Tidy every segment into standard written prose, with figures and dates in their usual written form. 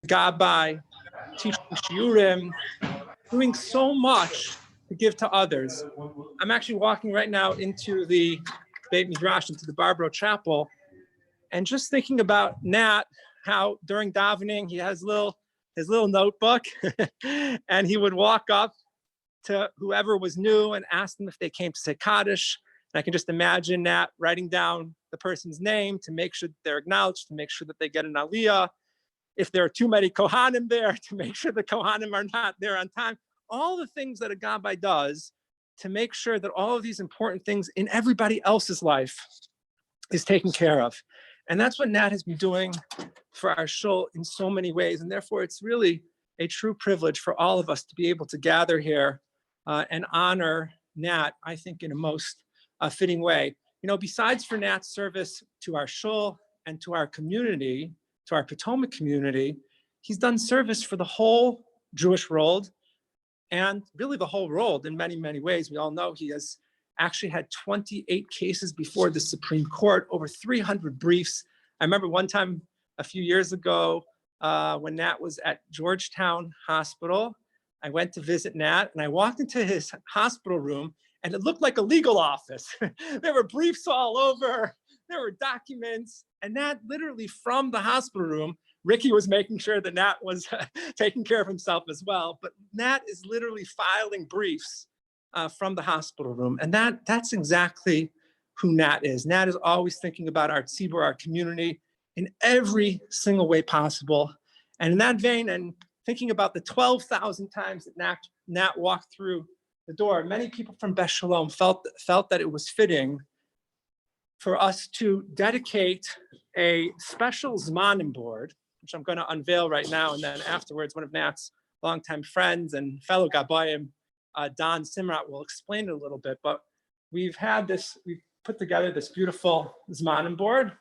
gabbai, teaching shiurim, doing so much to give to others. I'm actually walking right now into the Beit Midrash, into the Barbaro Chapel, and just thinking about Nat, how during davening he has his little notebook, and he would walk up to whoever was new and ask them if they came to say Kaddish. And I can just imagine Nat writing down the person's name to make sure that they're acknowledged, to make sure that they get an aliyah. If there are too many Kohanim there, to make sure the Kohanim are not there on time. All the things that a gabbai does to make sure that all of these important things in everybody else's life is taken care of. And that's what Nat has been doing for our shul in so many ways. And therefore, it's really a true privilege for all of us to be able to gather here and honor Nat, I think, in a most fitting way. You know, besides for Nat's service to our shul and to our community, to our Potomac community, he's done service for the whole Jewish world and really the whole world in many, many ways. We all know he has actually had 28 cases before the Supreme Court, over 300 briefs. I remember one time a few years ago when Nat was at Georgetown Hospital, I went to visit Nat and I walked into his hospital room and it looked like a legal office. There were briefs all over, there were documents, and Nat literally from the hospital room, Ricky was making sure that Nat was taking care of himself as well, but Nat is literally filing briefs from the hospital room. And that's exactly who Nat is. Nat is always thinking about our tzibur, our community, in every single way possible. And in that vein, and thinking about the 12,000 times that Nat walked through the door, many people from Beth Shalom felt that it was fitting for us to dedicate a special Zmanim board, which I'm going to unveil right now. And then afterwards, one of Nat's longtime friends and fellow Gabbayim, Don Simrat, will explain it a little bit. But we've put together this beautiful Zmanim board.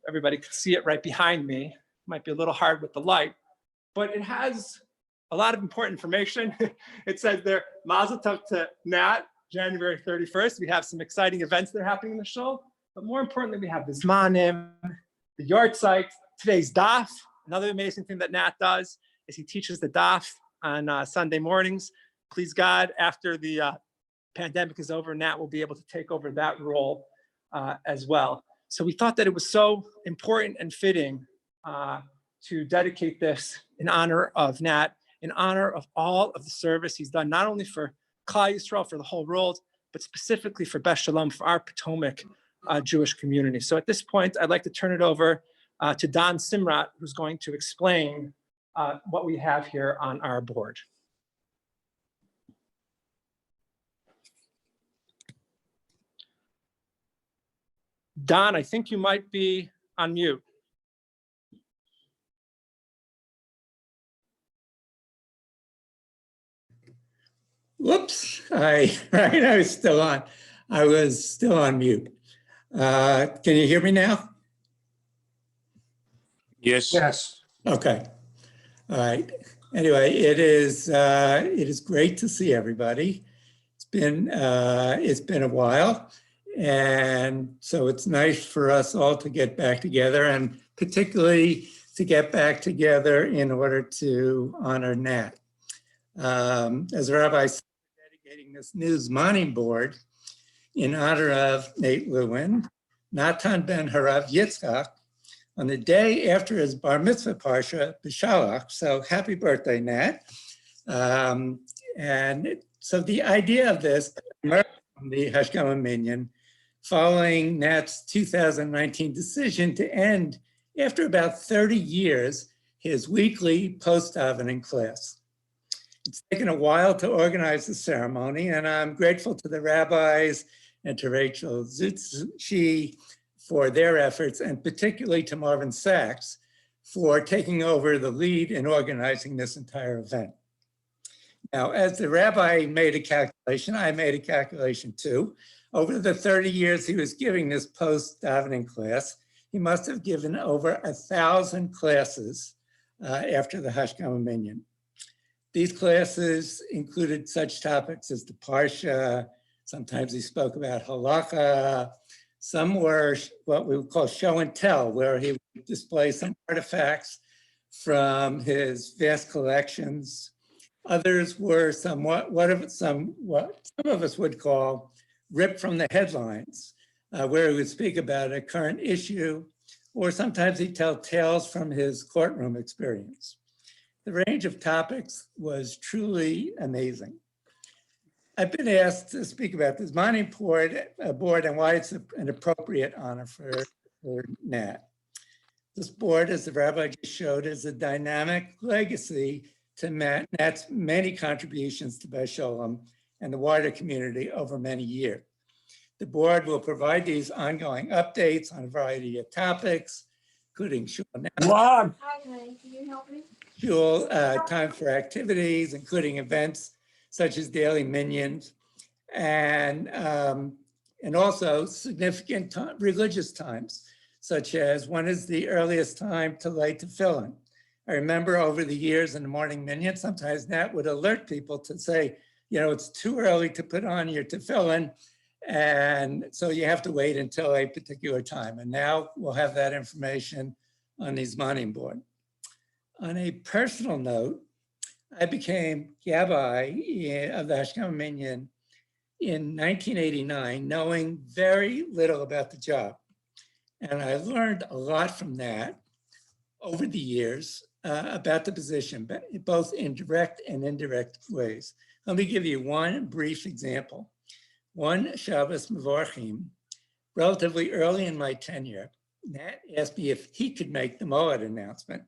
Everybody can see it right behind me. Might be a little hard with the light, but it has a lot of important information. It says there, Mazel Tov to Nat, January 31st. We have some exciting events that are happening in the shul, but more importantly, we have the Zmanim, the yard site, today's daf. Another amazing thing that Nat does is he teaches the daf on Sunday mornings. Please God, after the pandemic is over, Nat will be able to take over that role as well. So we thought that it was so important and fitting to dedicate this in honor of Nat, in honor of all of the service he's done, not only for Klal Yisrael, for the whole world, but specifically for Beth Shalom, for our Potomac Jewish community. So at this point, I'd like to turn it over to Don Simrat, who's going to explain what we have here on our board. Don, I think you might be on mute. Whoops, I was still on. I was still on mute. Can you hear me now? Yes. Yes. Okay. All right. Anyway, it is great to see everybody. It's been a while, and so it's nice for us all to get back together, and particularly to get back together in order to honor Nat. As Rabbi said, dedicating this new Zmanim board in honor of Nat Lewin, Natan ben Harav Yitzchak, on the day after his bar mitzvah parsha, B'Shalach. So happy birthday, Nat. And so the idea of this, from the Hashkama Minyan, following Nat's 2019 decision to end, after about 30 years, his weekly post-davening class. It's taken a while to organize the ceremony, and I'm grateful to the rabbis and to Rachel Zutshi for their efforts, and particularly to Marvin Sachs for taking over the lead in organizing this entire event. Now, as the rabbi made a calculation, I made a calculation too. Over the 30 years he was giving this post-davening class, he must have given over 1,000 classes after the Hashkama Minyan. These classes included such topics as the Parsha. Sometimes he spoke about Halakha. Some were what we would call show and tell, where he would display some artifacts from his vast collections. Others were somewhat, what some of us would call ripped from the headlines, where he would speak about a current issue, or sometimes he'd tell tales from his courtroom experience. The range of topics was truly amazing. I've been asked to speak about this Zmanim board and why it's an appropriate honor for Nat. This board, as the rabbi just showed, is a dynamic legacy to Nat's many contributions to Beis Sholem and the wider community over many years. The board will provide these ongoing updates on a variety of topics, including shul time for activities, including events such as daily minyans, and also significant religious times, such as when is the earliest time to light tefillin. I remember over the years in the morning minyan, sometimes Nat would alert people to say, you know, it's too early to put on your tefillin, and so you have to wait until a particular time. And now we'll have that information on the Zmanim board. On a personal note, I became Rabbi of the Hashkama Minyan in 1989, knowing very little about the job. And I learned a lot from that over the years about the position, both in direct and indirect ways. Let me give you one brief example. One Shabbos Mevorchim, relatively early in my tenure, Nat asked me if he could make the Molad announcement.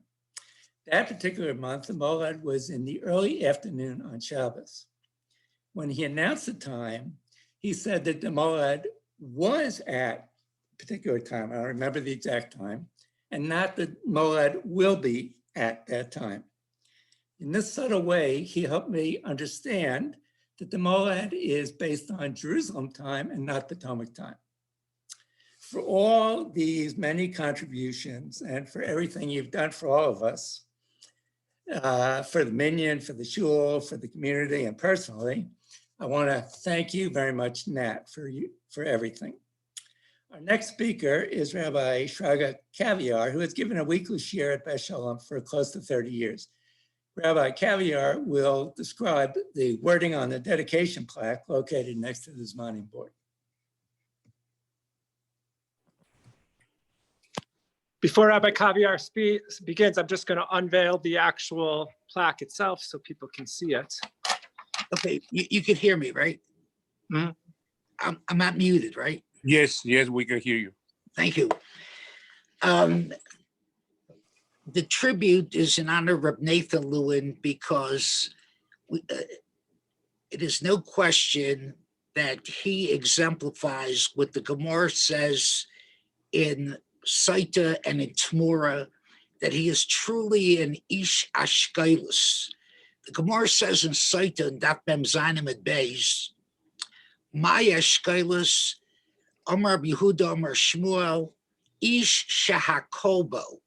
That particular month, the Molad was in the early afternoon on Shabbos. When he announced the time, he said that the Molad was at a particular time, I don't remember the exact time, and not that Molad will be at that time. In this subtle way, he helped me understand that the Molad is based on Jerusalem time and not Potomac time. For all these many contributions and for everything you've done for all of us, for the minyan, for the shul, for the community, and personally, I want to thank you very much, Nat, for everything. Our next speaker is Rabbi Shraga Caviar, who has given a weekly shiur at Beis Sholem for close to 30 years. Rabbi Caviar will describe the wording on the dedication plaque located next to the Zmanim board. Before Rabbi Caviar begins, I'm just going to unveil the actual plaque itself so people can see it. Okay, you can hear me, right? Mm-hmm. I'm not muted, right? Yes, we can hear you. Thank you. The tribute is in honor of Nat Lewin because it is no question that he exemplifies what the Gemara says in Saita and in Tmura, that he is truly an Ish Ashkelis. The Gemara says in Saita and Daf Mem Zmanim at Beis, my Ashkelis, Amar Yehuda, Amar Shmuel, Ish Shahakolbo,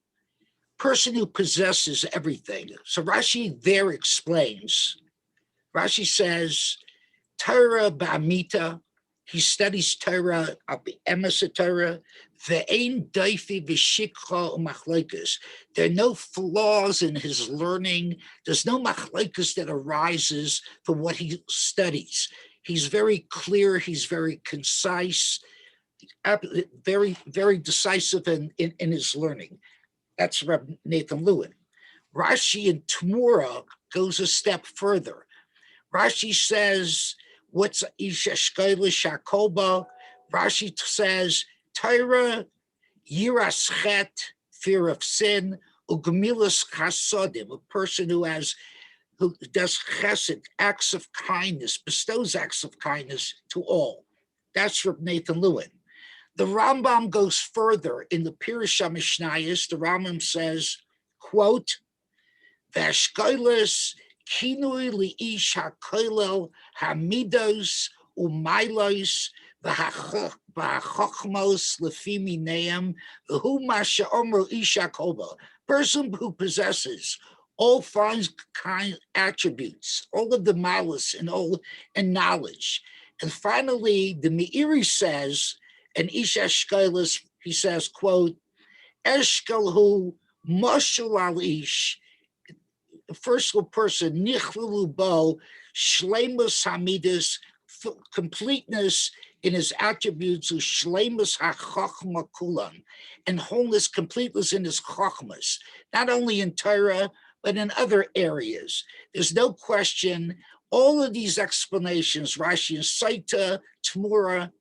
person who possesses everything. So Rashi there explains, Rashi says, Torah ba'amita, he studies Torah, emes Torah, ve'ein daifi v'shikha u'machlokas. There are no flaws in his learning. There's no machlokas that arises from what he studies. He's very clear, he's very concise, very, very decisive in his learning. That's Reb Nat Lewin. Rashi in Tmura goes a step further. Rashi says, what's Ish Ashkelis Shakoba? Rashi says, Torah, Yiras Chet, fear of sin, Ugemilas Chasodim, a person who does chesed, acts of kindness, bestows acts of kindness to all. That's Reb Nat Lewin. The Rambam goes further in the Pirush HaMishnayos. The Rambam says, quote, V'ashkelis kinui li'ish ha'koilel hamidos umailos v'hachokmos lefi mineim v'hu ma she'omru ish ha'koba. Person who possesses all fine kind attributes, all of the malice and knowledge. And finally, the Meiri says, and Ish Ashkelis, he says, quote, Eshkelhu Mashal al ish, the first person, nichlulu bo, shlemus hamidus, completeness in his attributes, shlemus hachachma kulan, and wholeness, completeness in his chachmas, not only in Torah, but in other areas. There's no question, all of these explanations, Rashi and Saita, Tmura,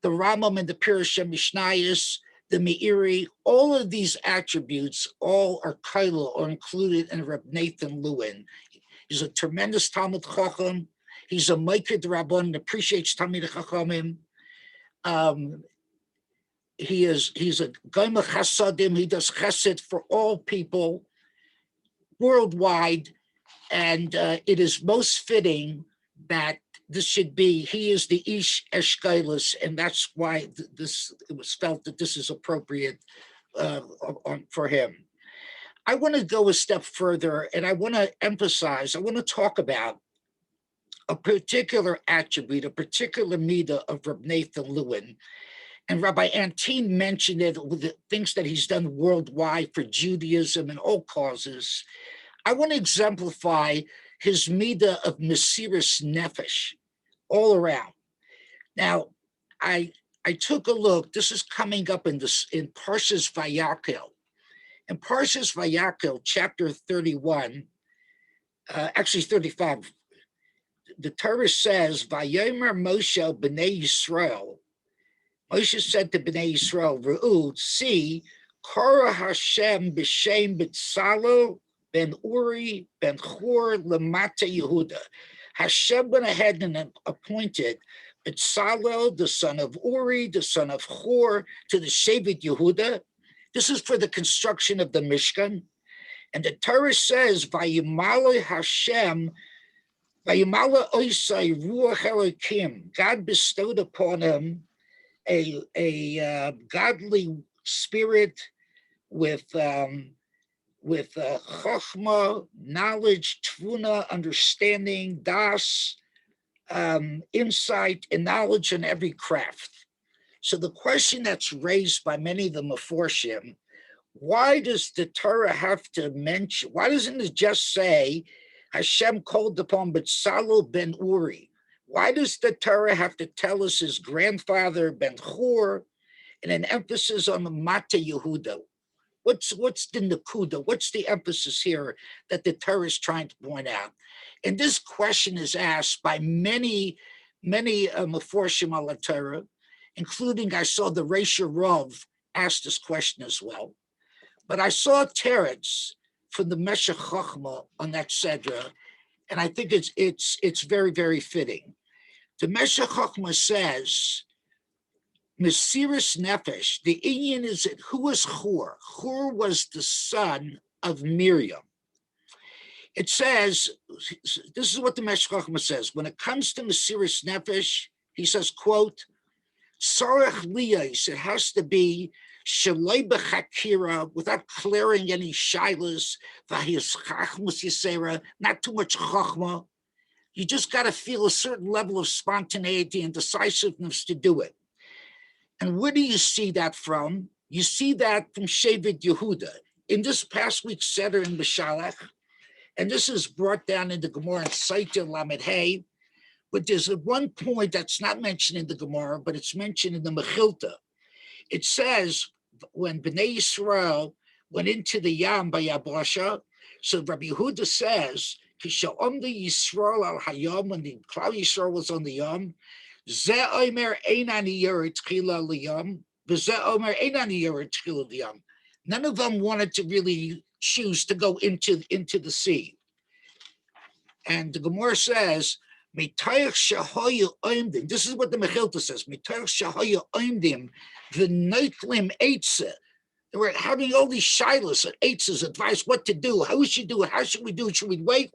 the Rambam and the Pirush Mishnayos, the Meiri, all of these attributes, all are kaila or included in Reb Nathan Lewin. He's a tremendous Talmud Chacham. He's a Ma'iked Rabban, appreciates Talmid Chachamim. He's a Gaimach Chasadim. He does chesed for all people worldwide, and it is most fitting that this should be, he is the Ish Eshkailis, and that's why it was felt that this is appropriate for him. I want to go a step further, and I want to talk about a particular attribute, a particular midah of Reb Nathan Lewin. And Rabbi Antin mentioned it with the things that he's done worldwide for Judaism and all causes. I want to exemplify his midah of Mesiris Nefesh all around. Now, I took a look. This is coming up in Parshas Vayakhel. In Parshas Vayakhel, chapter 31, actually 35, the Torah says, Vayomer Moshe b'nei Yisrael. Moshe said to b'nei Yisrael, Re'u, see, Korah Hashem b'shem B'tzalo ben Uri ben Chor lemata Yehuda. Hashem went ahead and appointed B'tzalo, the son of Uri, the son of Chor, to the Shevet Yehuda. This is for the construction of the Mishkan. And the Torah says, Vayimala Hashem, Vayimala Oisai Ruach Elokim. God bestowed upon him a godly spirit with chachma, knowledge, tvuna, understanding, das, insight, and knowledge in every craft. So the question that's raised by many of the Meforshim, why does the Torah have to mention, why doesn't it just say Hashem called upon B'tzalo ben Uri? Why does the Torah have to tell us his grandfather Ben Chor and an emphasis on the Mata Yehuda? What's the Nakuda? What's the emphasis here that the Torah is trying to point out? And this question is asked by many Meforshim al Torah, including I saw the Reisha Rav ask this question as well. But I saw teretz from the Meshech Chochma on that Sedra, and I think it's very, very fitting. The Meshech Chochma says, Mesiris Nefesh, the Inyan is that who was Hur? Hur was the son of Miriam. It says, this is what the Meshech Chochma says, when it comes to Mesiris Nefesh, he says, quote, Sarach Liyos, it has to be Shalei b'chakira, without clearing any shilas, v'his chachmus yisera, not too much chachma. You just got to feel a certain level of spontaneity and decisiveness to do it. And where do you see that from? You see that from Shevet Yehuda. In this past week's Seder in Beshalach, and this is brought down in the Gemara in Saita Lamed Hey, but there's one point that's not mentioned in the Gemara, but it's mentioned in the Mechilta. It says, when Bnei Yisrael went into the Yam by Yabasha, so Rabbi Yehuda says, Kisha'omdi Yisrael al Hayam, when the Klal Yisrael was on the Yam, Ze Omer Einani Yerit Chila Liyam, Ze Omer Einani Yerit Chila Liyam. None of them wanted to really choose to go into the sea. And the Gemara says, this is what the Mechilta says. The Neitlim Eitzah. They were having all these shilas and eitzahs, advice what to do, how we should do it, how should we do it, should we wait?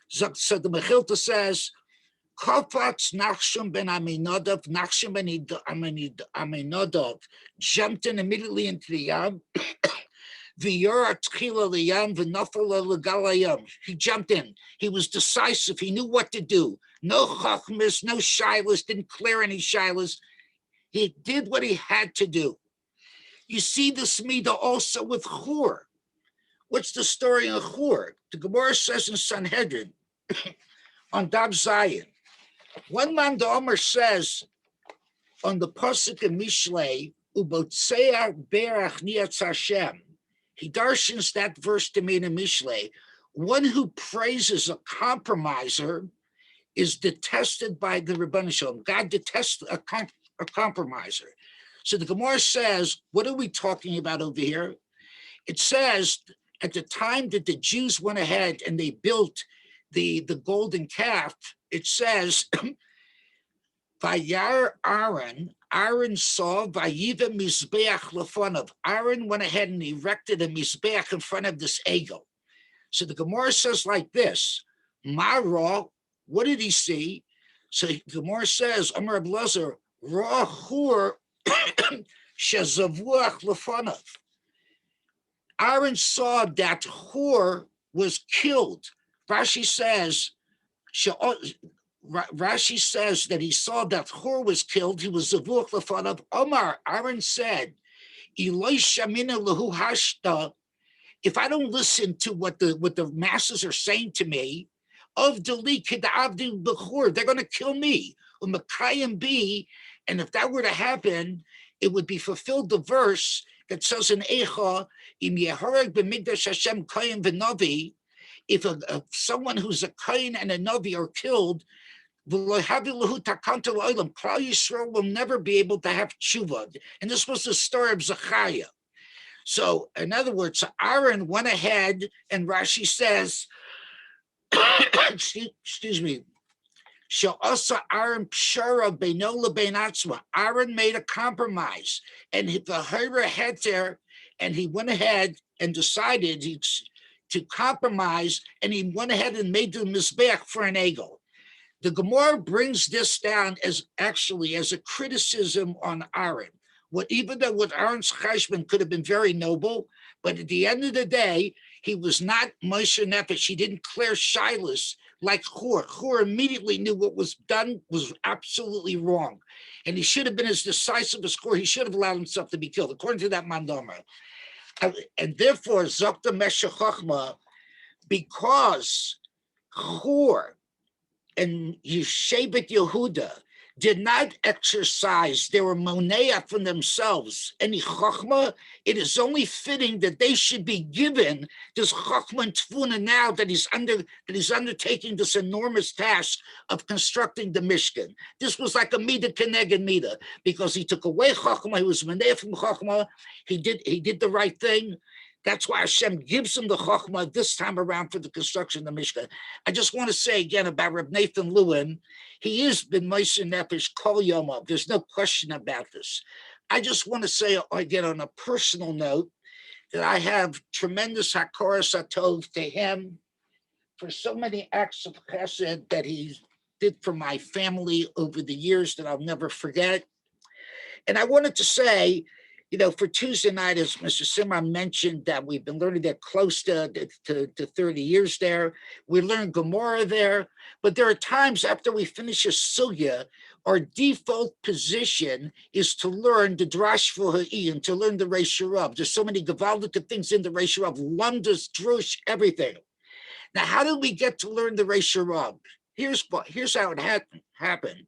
So the Mechilta says, Kofatz Nachshon ben Aminadav, Nachshon ben Aminadav jumped in immediately into the Yam. He jumped in. He was decisive. He knew what to do. No chachmas, no shilas, didn't clear any shilas. He did what he had to do. You see this midah also with Hur. What's the story of Hur? The Gemara says in Sanhedrin on Dab Zion. One man, the Omer says on the Pasuk in Mishlei, Ubotseah Berach Niatz Hashem. He darshans that verse to mean in Mishlei. One who praises a compromiser is detested by the Rebbeinu Shalom. God detests a compromiser. So the Gemara says, what are we talking about over here? It says, at the time that the Jews went ahead and they built the golden calf, it says, Vayar Aaron saw Vayiva Mizbeach Lefonav. Aaron went ahead and erected a Mizbeach in front of this eagle. So the Gemara says like this, Mara, what did he see? So the Gemara says, Amar Ablazer, Ra Hur Shezavuach Lefonav. Aaron saw that Hur was killed. Rashi says that he saw that Hur was killed. He was zavuch lefanav. Omar, Aaron said, Eloi shamina lehu hashta. If I don't listen to what the masses are saying to me, of deli kidavdu b'chur, they're going to kill me. Umakayim b, and if that were to happen, it would be fulfilled the verse that says in Eicha, im yehareg b'migdash Hashem kayim v'navi. If someone who's a kain and a navi are killed, Klal Yisrael will never be able to have tshuva. And this was the story of Zechariah. So, in other words, Aaron went ahead, and Rashi says, excuse me, Aaron pshara beino lebein atzma. Aaron made a compromise, and the Hira heter, and he went ahead and decided to compromise, and he went ahead and made the mizbeach for an eagle. The Gemara brings this down as a criticism on Aaron. Even though Aaron's cheshbon could have been very noble, but at the end of the day, he was not Moshe Nefesh. He didn't clear shilas like Hur. Hur immediately knew what was done was absolutely wrong, and he should have been as decisive as Hur. He should have allowed himself to be killed, according to that Mandama. And therefore, Zokta Meshech Chochma, because Hur and Yeshevet Yehuda did not exercise, they were monea from themselves, any Chochma, it is only fitting that they should be given this Chochma and Tfuna now that he's undertaking this enormous task of constructing the Mishkan. This was like a Mida Keneged Mida, because he took away Chochma, he was monea from Chochma, he did the right thing. That's why Hashem gives him the Chochmah this time around for the construction of the Mishkan. I just want to say again about Reb Nathan Lewin. He has been Moshe Nefesh Kol Yomov. There's no question about this. I just want to say again on a personal note that I have tremendous Hakoras Hatov to him for so many acts of chesed that he did for my family over the years that I'll never forget. And I wanted to say, for Tuesday night, as Mr. Simon mentioned, that we've been learning that close to 30 years there. We learned Gemara there, but there are times after we finish a sugya, our default position is to learn the Drash V'Ha'in, to learn the Reish Rav. There's so many Gavaldic things in the Reish Rav, Lumdas, Drush, everything. Now, how did we get to learn the Reish Rav? Here's how it happened.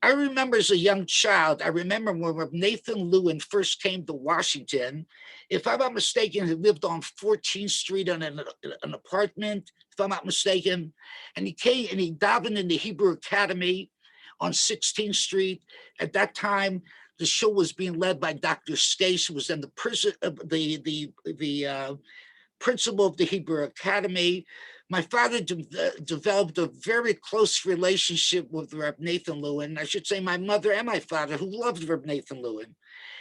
I remember as a young child, when Reb Nathan Lewin first came to Washington. If I'm not mistaken, he lived on 14th Street in an apartment, if I'm not mistaken. And he came and he davened in the Hebrew Academy on 16th Street. At that time, the show was being led by Dr. Skase, who was then the principal of the Hebrew Academy. My father developed a very close relationship with Reb Nathan Lewin. I should say my mother and my father, who loved Reb Nathan Lewin.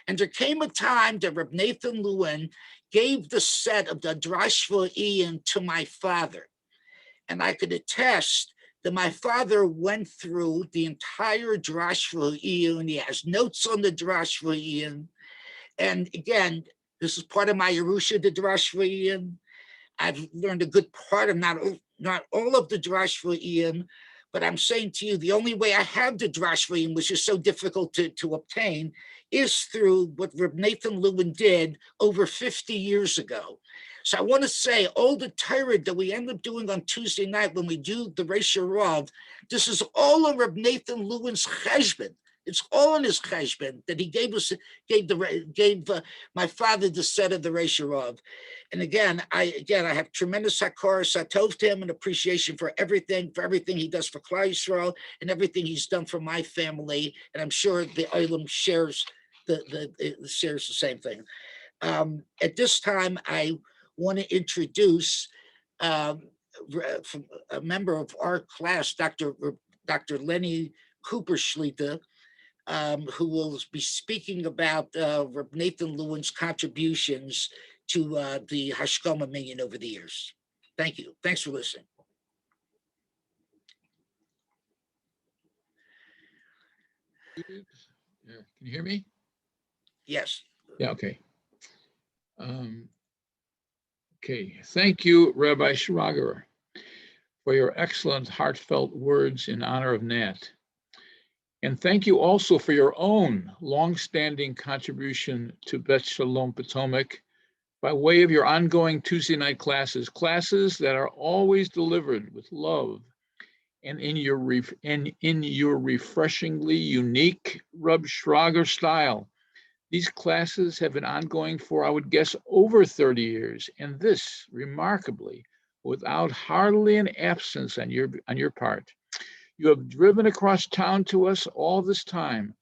And there came a time that Reb Nathan Lewin gave the set of the Drash V'Ha'in to my father. And I could attest that my father went through the entire Drash V'Ha'in. He has notes on the Drash V'Ha'in. And again, this is part of my Yerusha, the Drash V'Ha'in. I've learned a good part of not all of the Drash V'Ha'in, but I'm saying to you, the only way I have the Drash V'Ha'in, which is so difficult to obtain, is through what Reb Nathan Lewin did over 50 years ago. So I want to say, all the Torah that we end up doing on Tuesday night when we do the Reish Rav, this is all on Reb Nathan Lewin's cheshbon. It's all in his cheshbon that he gave my father the set of the Reish Rav. And again, I have tremendous hakar satov to him and appreciation for everything he does for Klal Yisrael and everything he's done for my family. And I'm sure the Olam shares the same thing. At this time, I want to introduce a member of our class, Dr. Lenny Cooper Shlita, who will be speaking about Reb Nathan Lewin's contributions to the Hashkoma Minyan over the years. Thank you. Thanks for listening. Yeah. Can you hear me? Yes. Yeah, okay. Okay, thank you, Rabbi Schrager, for your excellent, heartfelt words in honor of Nat. And thank you also for your own longstanding contribution to Bet Shalom Potomac by way of your ongoing Tuesday night classes that are always delivered with love and in your refreshingly unique Reb Schrager style. These classes have been ongoing for, I would guess, over 30 years, and this, remarkably, without hardly an absence on your part. You have driven across town to us all this time,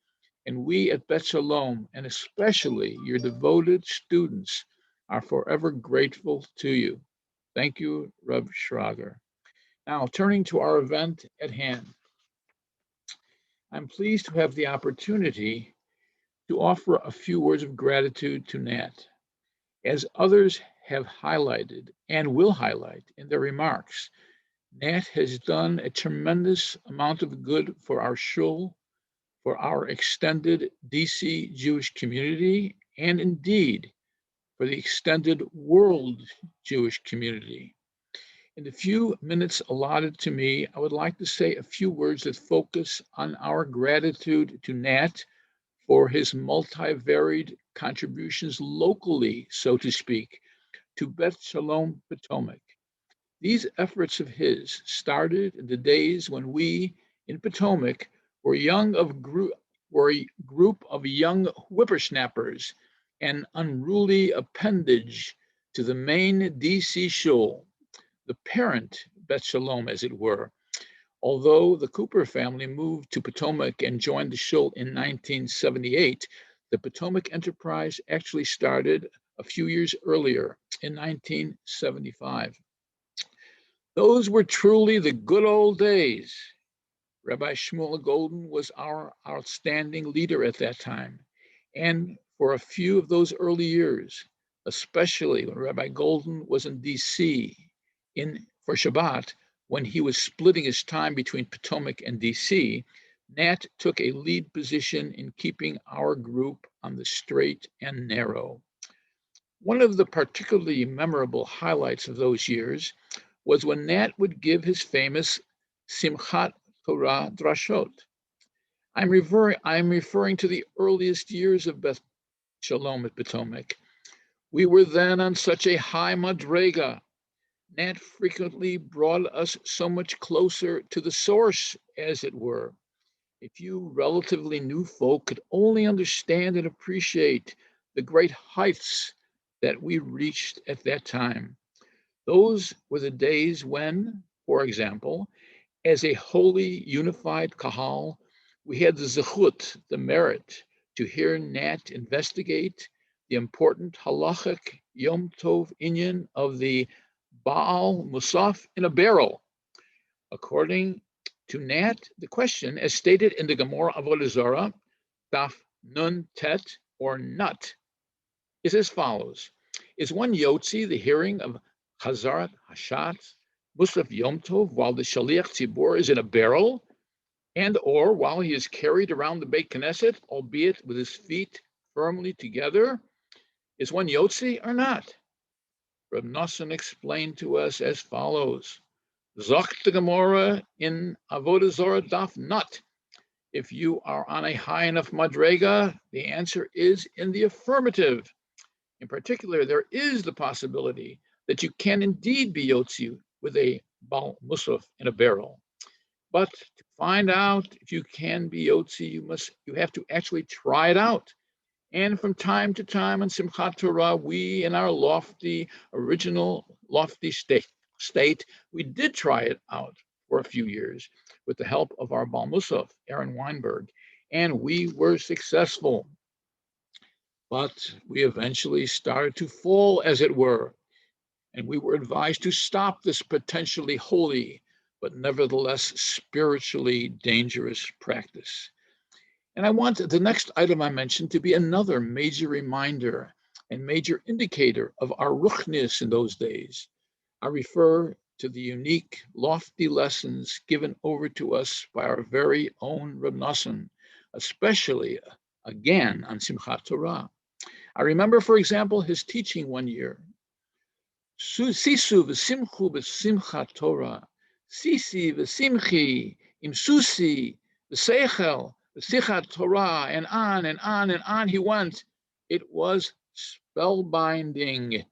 and we at Bet Shalom, and especially your devoted students, are forever grateful to you. Thank you, Reb Schrager. Now, turning to our event at hand. I'm pleased to have the opportunity to offer a few words of gratitude to Nat. As others have highlighted and will highlight in their remarks, Nat has done a tremendous amount of good for our shul, for our extended DC Jewish community, and indeed for the extended world Jewish community. In the few minutes allotted to me, I would like to say a few words that focus on our gratitude to Nat for his multi-varied contributions locally, so to speak, to Bet Shalom Potomac. These efforts of his started in the days when we in Potomac were a group of young whippersnappers, an unruly appendage to the main DC shul, the parent Bet Shalom, as it were. Although the Cooper family moved to Potomac and joined the shul in 1978, the Potomac enterprise actually started a few years earlier in 1975. Those were truly the good old days. Rabbi Shmuel Golden was our outstanding leader at that time. And for a few of those early years, especially when Rabbi Golden was in DC for Shabbat, when he was splitting his time between Potomac and DC, Nat took a lead position in keeping our group on the straight and narrow. One of the particularly memorable highlights of those years was when Nat would give his famous Simchat Torah drashot. I'm referring to the earliest years of Beth Shalom at Potomac. We were then on such a high madrega. Nat frequently brought us so much closer to the source, as it were. A few relatively new folk could only understand and appreciate the great heights that we reached at that time. Those were the days when, for example, as a wholly unified kahal, we had the zechut, the merit, to hear Nat investigate the important halachic Yom Tov inyan of the Baal Musaf in a barrel. According to Nat, the question, as stated in the Gemara Avodah Zarah, Daf Nun Tet, or Nut, is as follows. Is one Yotzi the hearing of Chazarat Hashat, Musaf Yom Tov, while the Shaliach Tzibor is in a barrel, and or while he is carried around the Beit Knesset, albeit with his feet firmly together? Is one Yotzi or not? Reb Nosson explained to us as follows. Zocht the Gemara in Avodah Zarah Daf Nut. If you are on a high enough madrega, the answer is in the affirmative. In particular, there is the possibility that you can indeed be Yotzi with a Bal Musaf in a barrel. But to find out if you can be Yotzi, you have to actually try it out. And from time to time on Simchat Torah, we in our original lofty state, we did try it out for a few years with the help of our Bal Musaf, Aaron Weinberg, and we were successful. But we eventually started to fall, as it were, and we were advised to stop this potentially holy, but nevertheless spiritually dangerous practice. And I want the next item I mentioned to be another major reminder and major indicator of our ruchnis in those days. I refer to the unique, lofty lessons given over to us by our very own Reb Nosson, especially again on Simchat Torah. I remember, for example, his teaching one year. Sisu v'simchu b'simchat Torah, sisi v'simchi im susi v'seichel v'sichat Torah, and on and on and on he went. It was spellbinding.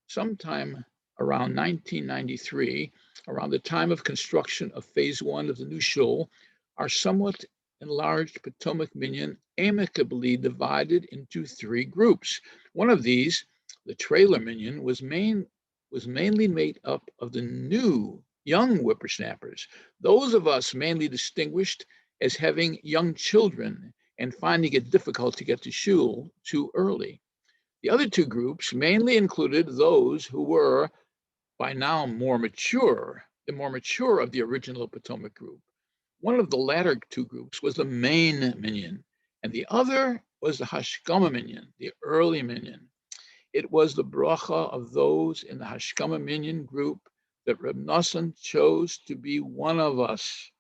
Sometime around 1993, around the time of construction of phase 1 of the new shul, our somewhat enlarged Potomac Minyan amicably divided into 3 groups. One of these, the trailer Minyan, was mainly made up of the new young whippersnappers, those of us mainly distinguished as having young children and finding it difficult to get to shul too early. The other 2 groups mainly included those who were by now the more mature of the original Potomac group. One of the latter 2 groups was the main Minyan, and the other was the Hashkama Minyan, the early Minyan. It was the bracha of those in the Hashkama Minyan group that Reb Nosson chose to be one of us.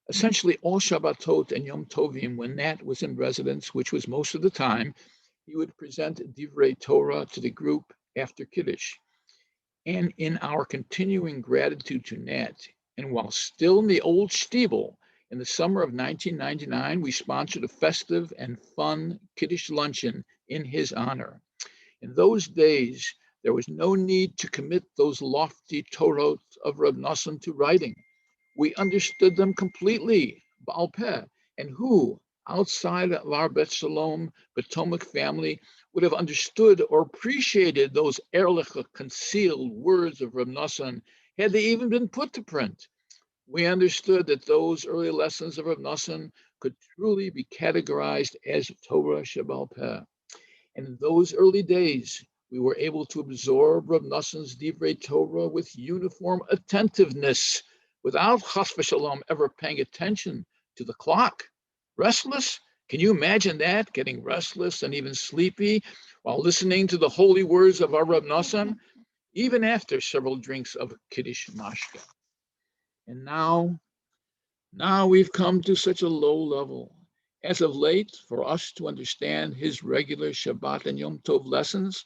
Essentially, all Shabbatot and Yom Tovim, when Nat was in residence, which was most of the time, he would present Divrei Torah to the group after Kiddush. And in our continuing gratitude to Nat, and while still in the old Stiebel, in the summer of 1999, we sponsored a festive and fun Kiddush luncheon in his honor. In those days, there was no need to commit those lofty Torot of Reb Nosson to writing. We understood them completely, Baal Peh, and who, outside of our Bet Shalom Potomac family, would have understood or appreciated those Ehrliche concealed words of Reb Nosson had they even been put to print. We understood that those early lessons of Reb Nosson could truly be categorized as Torah Shebal Peh. And in those early days, we were able to absorb Reb Nosson's Divrei Torah with uniform attentiveness, without chas v'shalom ever paying attention to the clock. Restless? Can you imagine that? Getting restless and even sleepy while listening to the holy words of our Reb Nosson, even after several drinks of Kiddush Mashka. And now we've come to such a low level. As of late, for us to understand his regular Shabbat and Yom Tov lessons,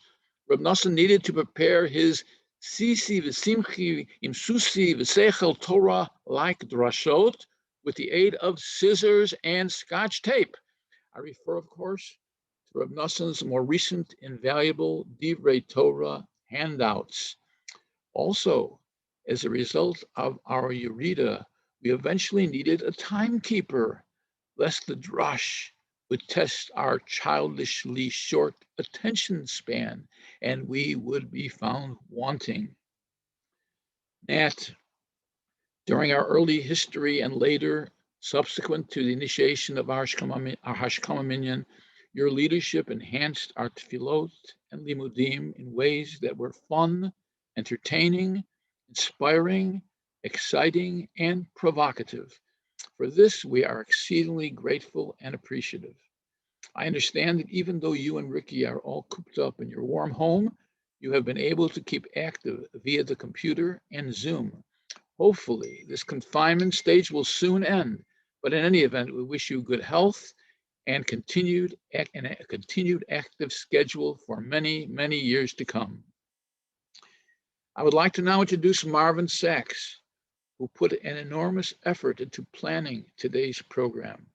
Reb Nosson needed to prepare his Sisi v'Simchi im Susi v'Seichel Torah like drashot with the aid of scissors and Scotch tape. I refer, of course, to Reb Nosson's more recent invaluable Divrei Torah handouts. Also, as a result of our Yerida, we eventually needed a timekeeper, lest the drash would test our childishly short attention span, and we would be found wanting. Nat, during our early history and later, subsequent to the initiation of our Hashkama Minyan, your leadership enhanced our tefillot and limudim in ways that were fun, entertaining, inspiring, exciting, and provocative. For this, we are exceedingly grateful and appreciative. I understand that even though you and Ricky are all cooped up in your warm home, you have been able to keep active via the computer and Zoom. Hopefully, this confinement stage will soon end, but in any event, we wish you good health and a continued active schedule for many, many years to come. I would like to now introduce Marvin Sachs, who put an enormous effort into planning today's program.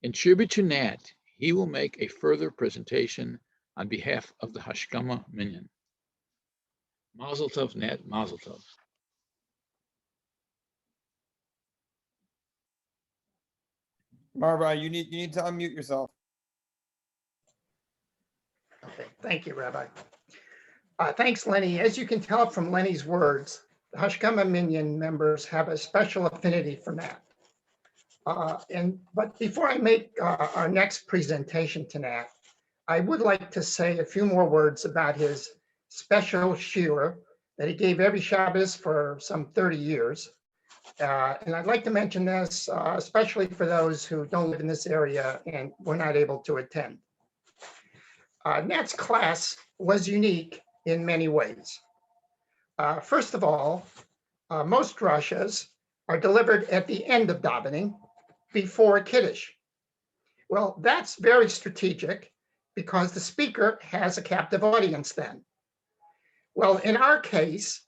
In tribute to Nat, he will make a further presentation on behalf of the Hashkama Minyan. Mazel tov, Nat, mazel tov. Marva, you need to unmute yourself. Okay, thank you, Rabbi. Thanks, Lenny. As you can tell from Lenny's words, the Hashkama Minyan members have a special affinity for Nat. But before I make our next presentation to Nat, I would like to say a few more words about his special shiur that he gave every Shabbos for some 30 years. And I'd like to mention this, especially for those who don't live in this area and were not able to attend. Nat's class was unique in many ways. First of all, most drashas are delivered at the end of davening before Kiddush. Well, that's very strategic because the speaker has a captive audience then. Well, in our case,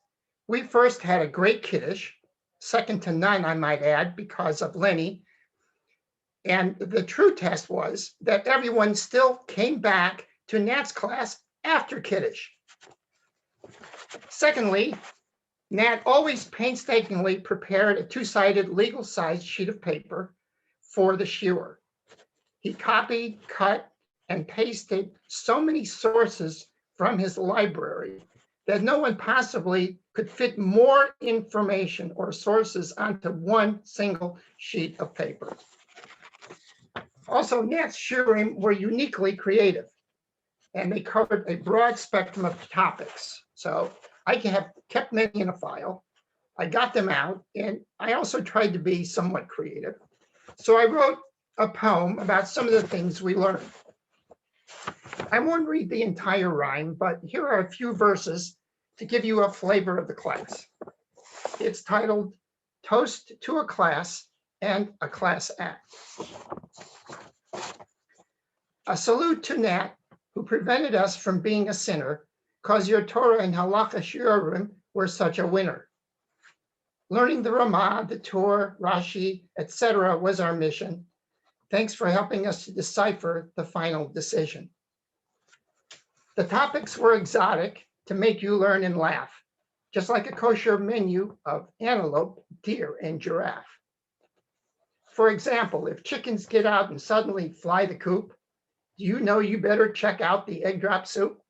we first had a great Kiddush, second to none, I might add, because of Lenny. And the true test was that everyone still came back to Nat's class after Kiddush. Secondly, Nat always painstakingly prepared a two-sided legal-sized sheet of paper for the shiur. He copied, cut, and pasted so many sources from his library that no one possibly could fit more information or sources onto one single sheet of paper. Also, Nat's shiurim were uniquely creative, and they covered a broad spectrum of topics. So I have kept many in a file. I got them out, and I also tried to be somewhat creative. So I wrote a poem about some of the things we learned. I won't read the entire rhyme, but here are a few verses to give you a flavor of the class. It's titled Toast to a Class and a Class Act. A salute to Nat, who prevented us from being a sinner, cause your Torah and Halacha shiurim were such a winner. Learning the Ramah, the Torah, Rashi, etc. was our mission. Thanks for helping us to decipher the final decision. The topics were exotic to make you learn and laugh, just like a kosher menu of antelope, deer, and giraffe. For example, if chickens get out and suddenly fly the coop, do you know you better check out the egg drop soup?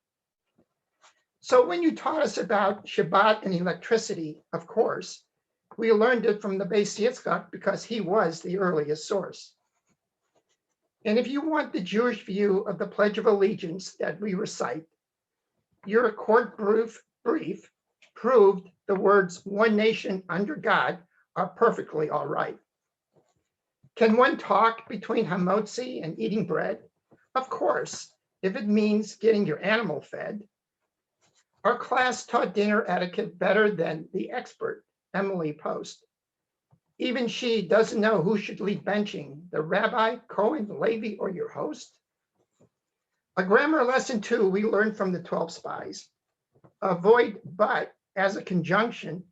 So when you taught us about Shabbat and electricity, of course, we learned it from the Beis Yitzchak because he was the earliest source. And if you want the Jewish view of the Pledge of Allegiance that we recite, your court brief proved the words "one nation under God" are perfectly all right. Can one talk between hamotzi and eating bread? Of course, if it means getting your animal fed. Our class taught dinner etiquette better than the expert, Emily Post. Even she doesn't know who should lead benching, the rabbi, Cohen, Levi, or your host. A grammar lesson too, we learned from the 12 spies. Avoid but as a conjunction,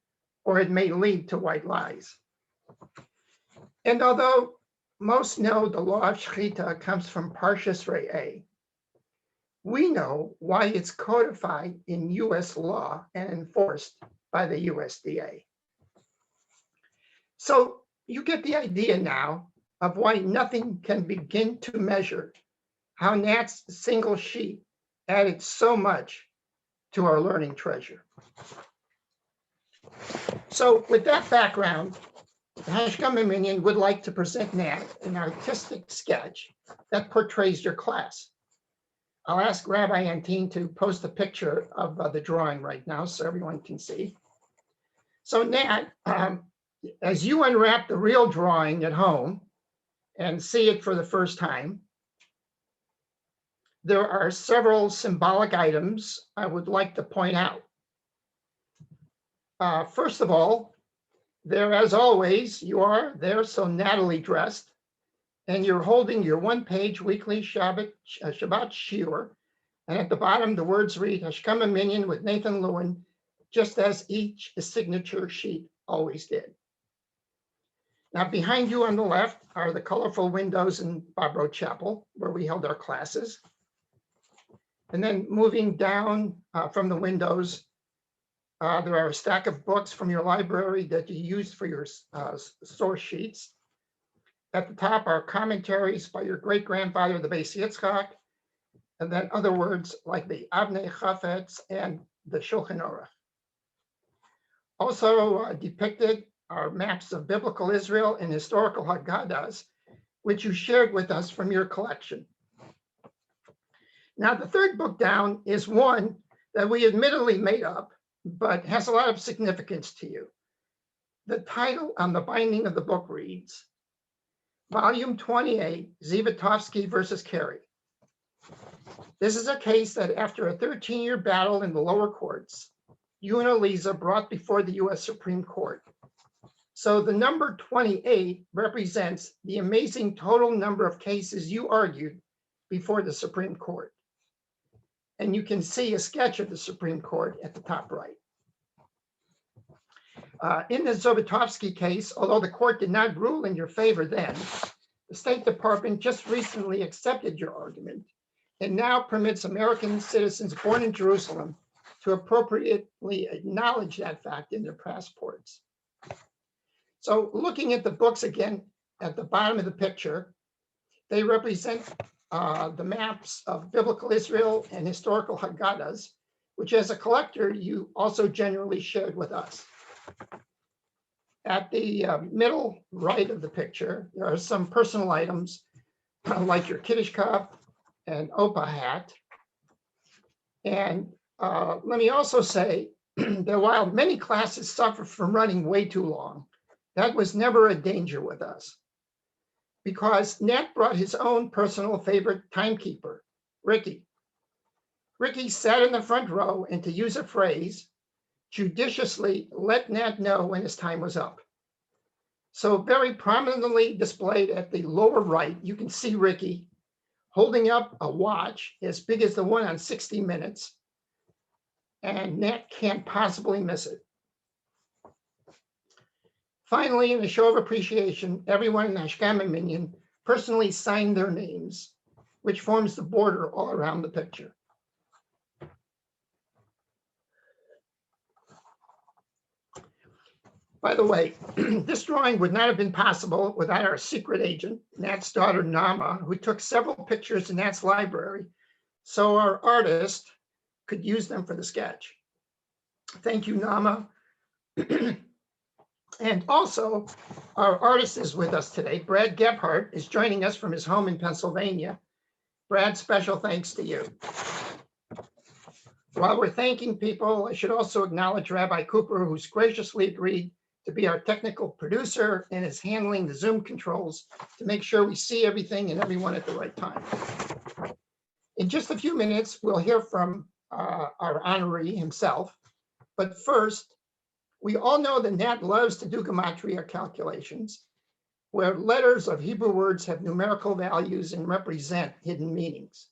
or it may lead to white lies. And although most know the law of Shechita comes from Parshas Re'eh, we know why it's codified in US law and enforced by the USDA. So you get the idea now of why nothing can begin to measure how Nat's single sheet added so much to our learning treasure. So with that background, the Hashkama Minyan would like to present Nat an artistic sketch that portrays your class. I'll ask Rabbi Antin to post a picture of the drawing right now so everyone can see. So Nat, as you unwrap the real drawing at home and see it for the first time, there are several symbolic items I would like to point out. First of all, there, as always, you are there so Natalie dressed, and you're holding your one-page weekly Shabbat shiur, and at the bottom the words read Hashkama Minyan with Nathan Lewin, just as each signature sheet always did. Now behind you on the left are the colorful windows in Barbro Chapel, where we held our classes. And then moving down from the windows There are a stack of books from your library that you used for your source sheets. At the top are commentaries by your great-grandfather, the Beis Yitzchak, and then other words like the Avnei Chafetz and the Shulchan Aruch. Also depicted are maps of biblical Israel and historical Haggadahs, which you shared with us from your collection. Now, the third book down is one that we admittedly made up, but has a lot of significance to you. The title on the binding of the book reads, Volume 28, Zivotofsky versus Carey. This is a case that after a 13-year battle in the lower courts, you and Eliza brought before the US Supreme Court. So the number 28 represents the amazing total number of cases you argued before the Supreme Court. And you can see a sketch of the Supreme Court at the top right. In the Zivotofsky case, although the court did not rule in your favor then, the State Department just recently accepted your argument and now permits American citizens born in Jerusalem to appropriately acknowledge that fact in their passports. So looking at the books again at the bottom of the picture, they represent the maps of biblical Israel and historical Haggadahs, which as a collector, you also generally shared with us. At the middle right of the picture, there are some personal items like your Kiddush cup and Opa hat. And let me also say that while many classes suffer from running way too long, that was never a danger with us, because Nat brought his own personal favorite timekeeper, Ricky. Ricky sat in the front row and, to use a phrase, judiciously let Nat know when his time was up. So very prominently displayed at the lower right, you can see Ricky holding up a watch as big as the one on 60 Minutes, and Nat can't possibly miss it. Finally, in a show of appreciation, everyone in the Hashkama Minyan personally signed their names, which forms the border all around the picture. By the way, this drawing would not have been possible without our secret agent, Nat's daughter, Nama, who took several pictures in Nat's library, so our artist could use them for the sketch. Thank you, Nama. And also, our artist is with us today. Brad Gebhardt is joining us from his home in Pennsylvania. Brad, special thanks to you. While we're thanking people, I should also acknowledge Rabbi Cooper, who's graciously agreed to be our technical producer and is handling the Zoom controls to make sure we see everything and everyone at the right time. In just a few minutes, we'll hear from our honoree himself. But first, we all know that Nat loves to do gematria calculations, where letters of Hebrew words have numerical values and represent hidden meanings.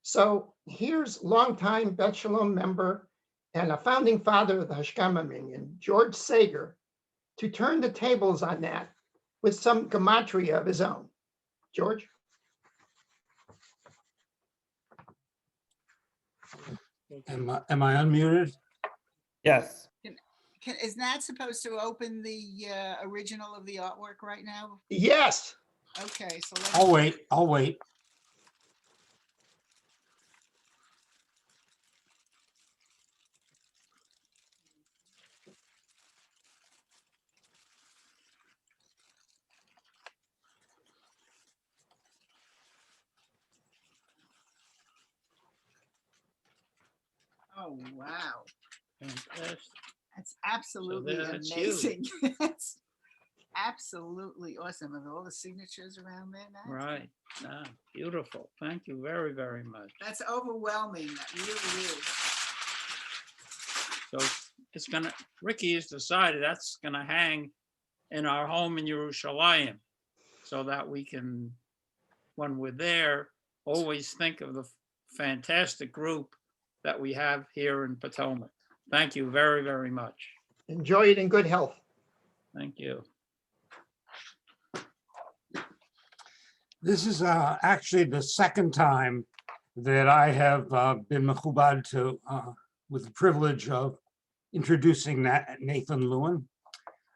So here's longtime Bet Shalom member and a founding father of the Hashkama Minyan, George Sager, to turn the tables on that with some gematria of his own. George? Am I unmuted? Yes. Is Nat supposed to open the original of the artwork right now? Yes. Okay, so let's. I'll wait. Oh, wow. Fantastic. That's absolutely that's you. amazing. That's absolutely awesome. And all the signatures around there now. Right. Ah, beautiful. Thank you very, very much. That's overwhelming. That really is. So it's gonna, Ricky has decided that's gonna hang in our home in Yerushalayim so that we can, when we're there, always think of the fantastic group that we have here in Potomac. Thank you very, very much. Enjoy it in good health. Thank you. This is actually the second time that I have been mechubad to, with the privilege of introducing Nathan Lewin.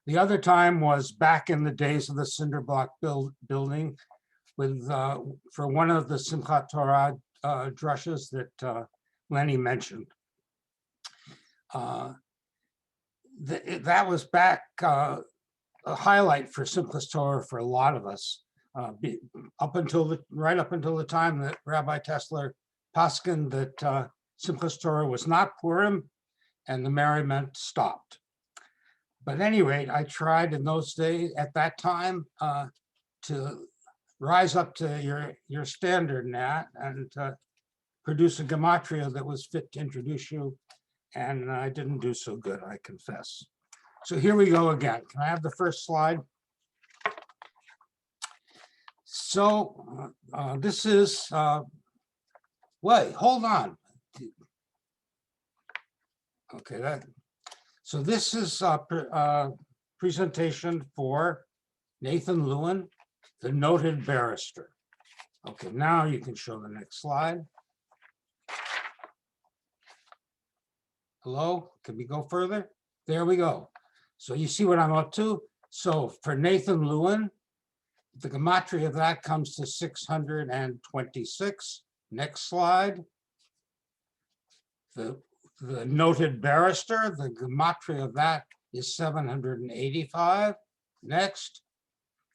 The other time was back in the days of the cinder block building with for one of the Simchat Torah drushes that Lenny mentioned. That was back a highlight for Simchas Torah for a lot of us, right up until the time that Rabbi Tessler paskined that Simchas Torah was not Purim, and the merriment stopped. But at any rate, I tried in those days, at that time, to rise up to your standard, Nat, and produce a gematria that was fit to introduce you. And I didn't do so good, I confess. So here we go again. Can I have the first slide? So this is, wait, hold on. Okay, so this is a presentation for Nathan Lewin, the noted barrister. Okay, now you can show the next slide. Hello, can we go further? There we go. So you see what I'm up to? So for Nathan Lewin, the gematria of that comes to 626. Next slide. The noted barrister, the gematria of that is 785. Next,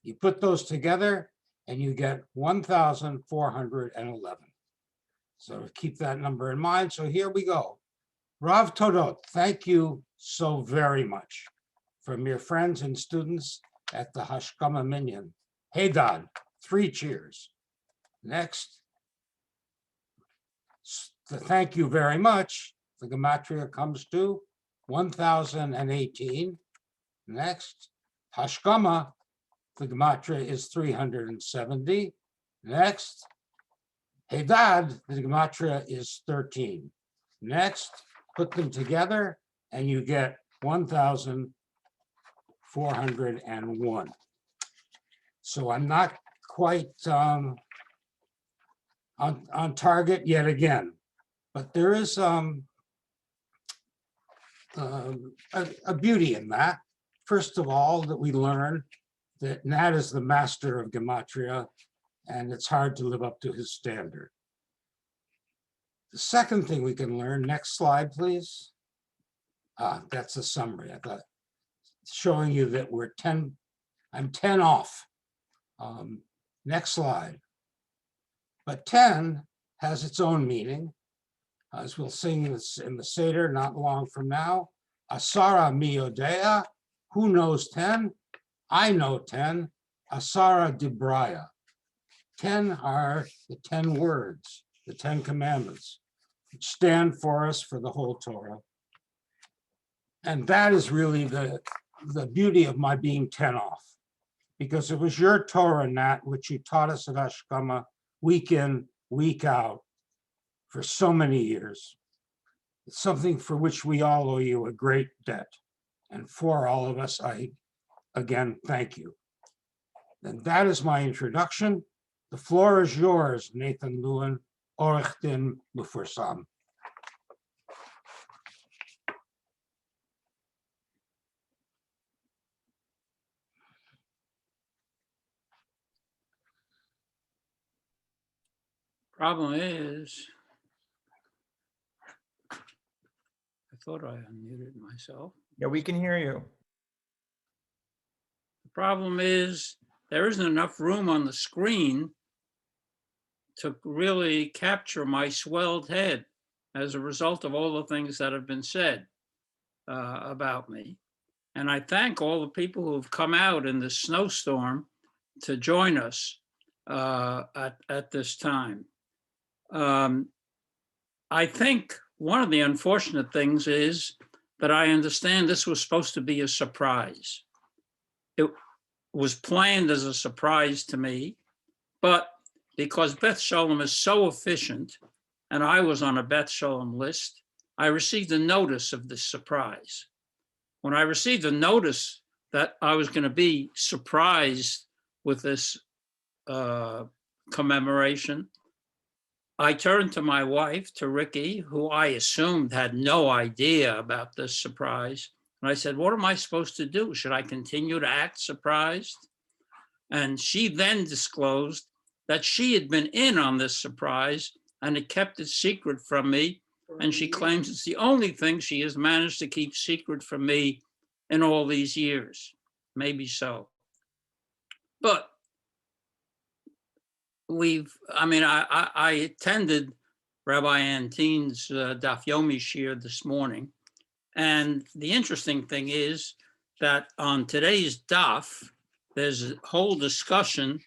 you put those together and you get 1,411. So keep that number in mind. So here we go. Rav Todot, thank you so very much from your friends and students at the Hashkama Minyan. Heydad, 3 cheers. Next, the thank you very much. The gematria comes to 1,018. Next, Hashkama, the gematria is 370. Next, Heydad, the gematria is 13. Next, put them together and you get 1,401. So I'm not quite on target yet again, but there is a beauty in that. First of all, that we learn that Nat is the master of gematria and it's hard to live up to his standard. The second thing we can learn, next slide, please. That's a summary. I thought showing you that I'm 10 off. Next slide. But 10 has its own meaning. As we'll sing this in the Seder not long from now. Asara miyodea, who knows 10? I know 10. Asara dibraya. 10 are the 10 words, the 10 commandments, which stand for us for the whole Torah. And that is really the beauty of my being 10 off, because it was your Torah, Nat, which you taught us at Hashkama week in, week out for so many years. It's something for which we all owe you a great debt. And for all of us, I again thank you. And that is my introduction. The floor is yours, Nathan Lewin, Orech Din Mufursam. Problem is, I thought I unmuted myself. Yeah, we can hear you. The problem is there isn't enough room on the screen to really capture my swelled head as a result of all the things that have been said about me. And I thank all the people who have come out in this snowstorm to join us at this time. I think one of the unfortunate things is that I understand this was supposed to be a surprise. It was planned as a surprise to me, but because Beth Shalom is so efficient, and I was on a Beth Shalom list, I received a notice of this surprise. When I received a notice that I was going to be surprised with this commemoration, I turned to my wife, to Ricky, who I assumed had no idea about this surprise. And I said, what am I supposed to do? Should I continue to act surprised? And she then disclosed that she had been in on this surprise and had kept it secret from me. And she claims it's the only thing she has managed to keep secret from me in all these years. Maybe so. But I attended Rabbi Anteen's Daf Yomi Shir this morning. And the interesting thing is that on today's Daf, there's a whole discussion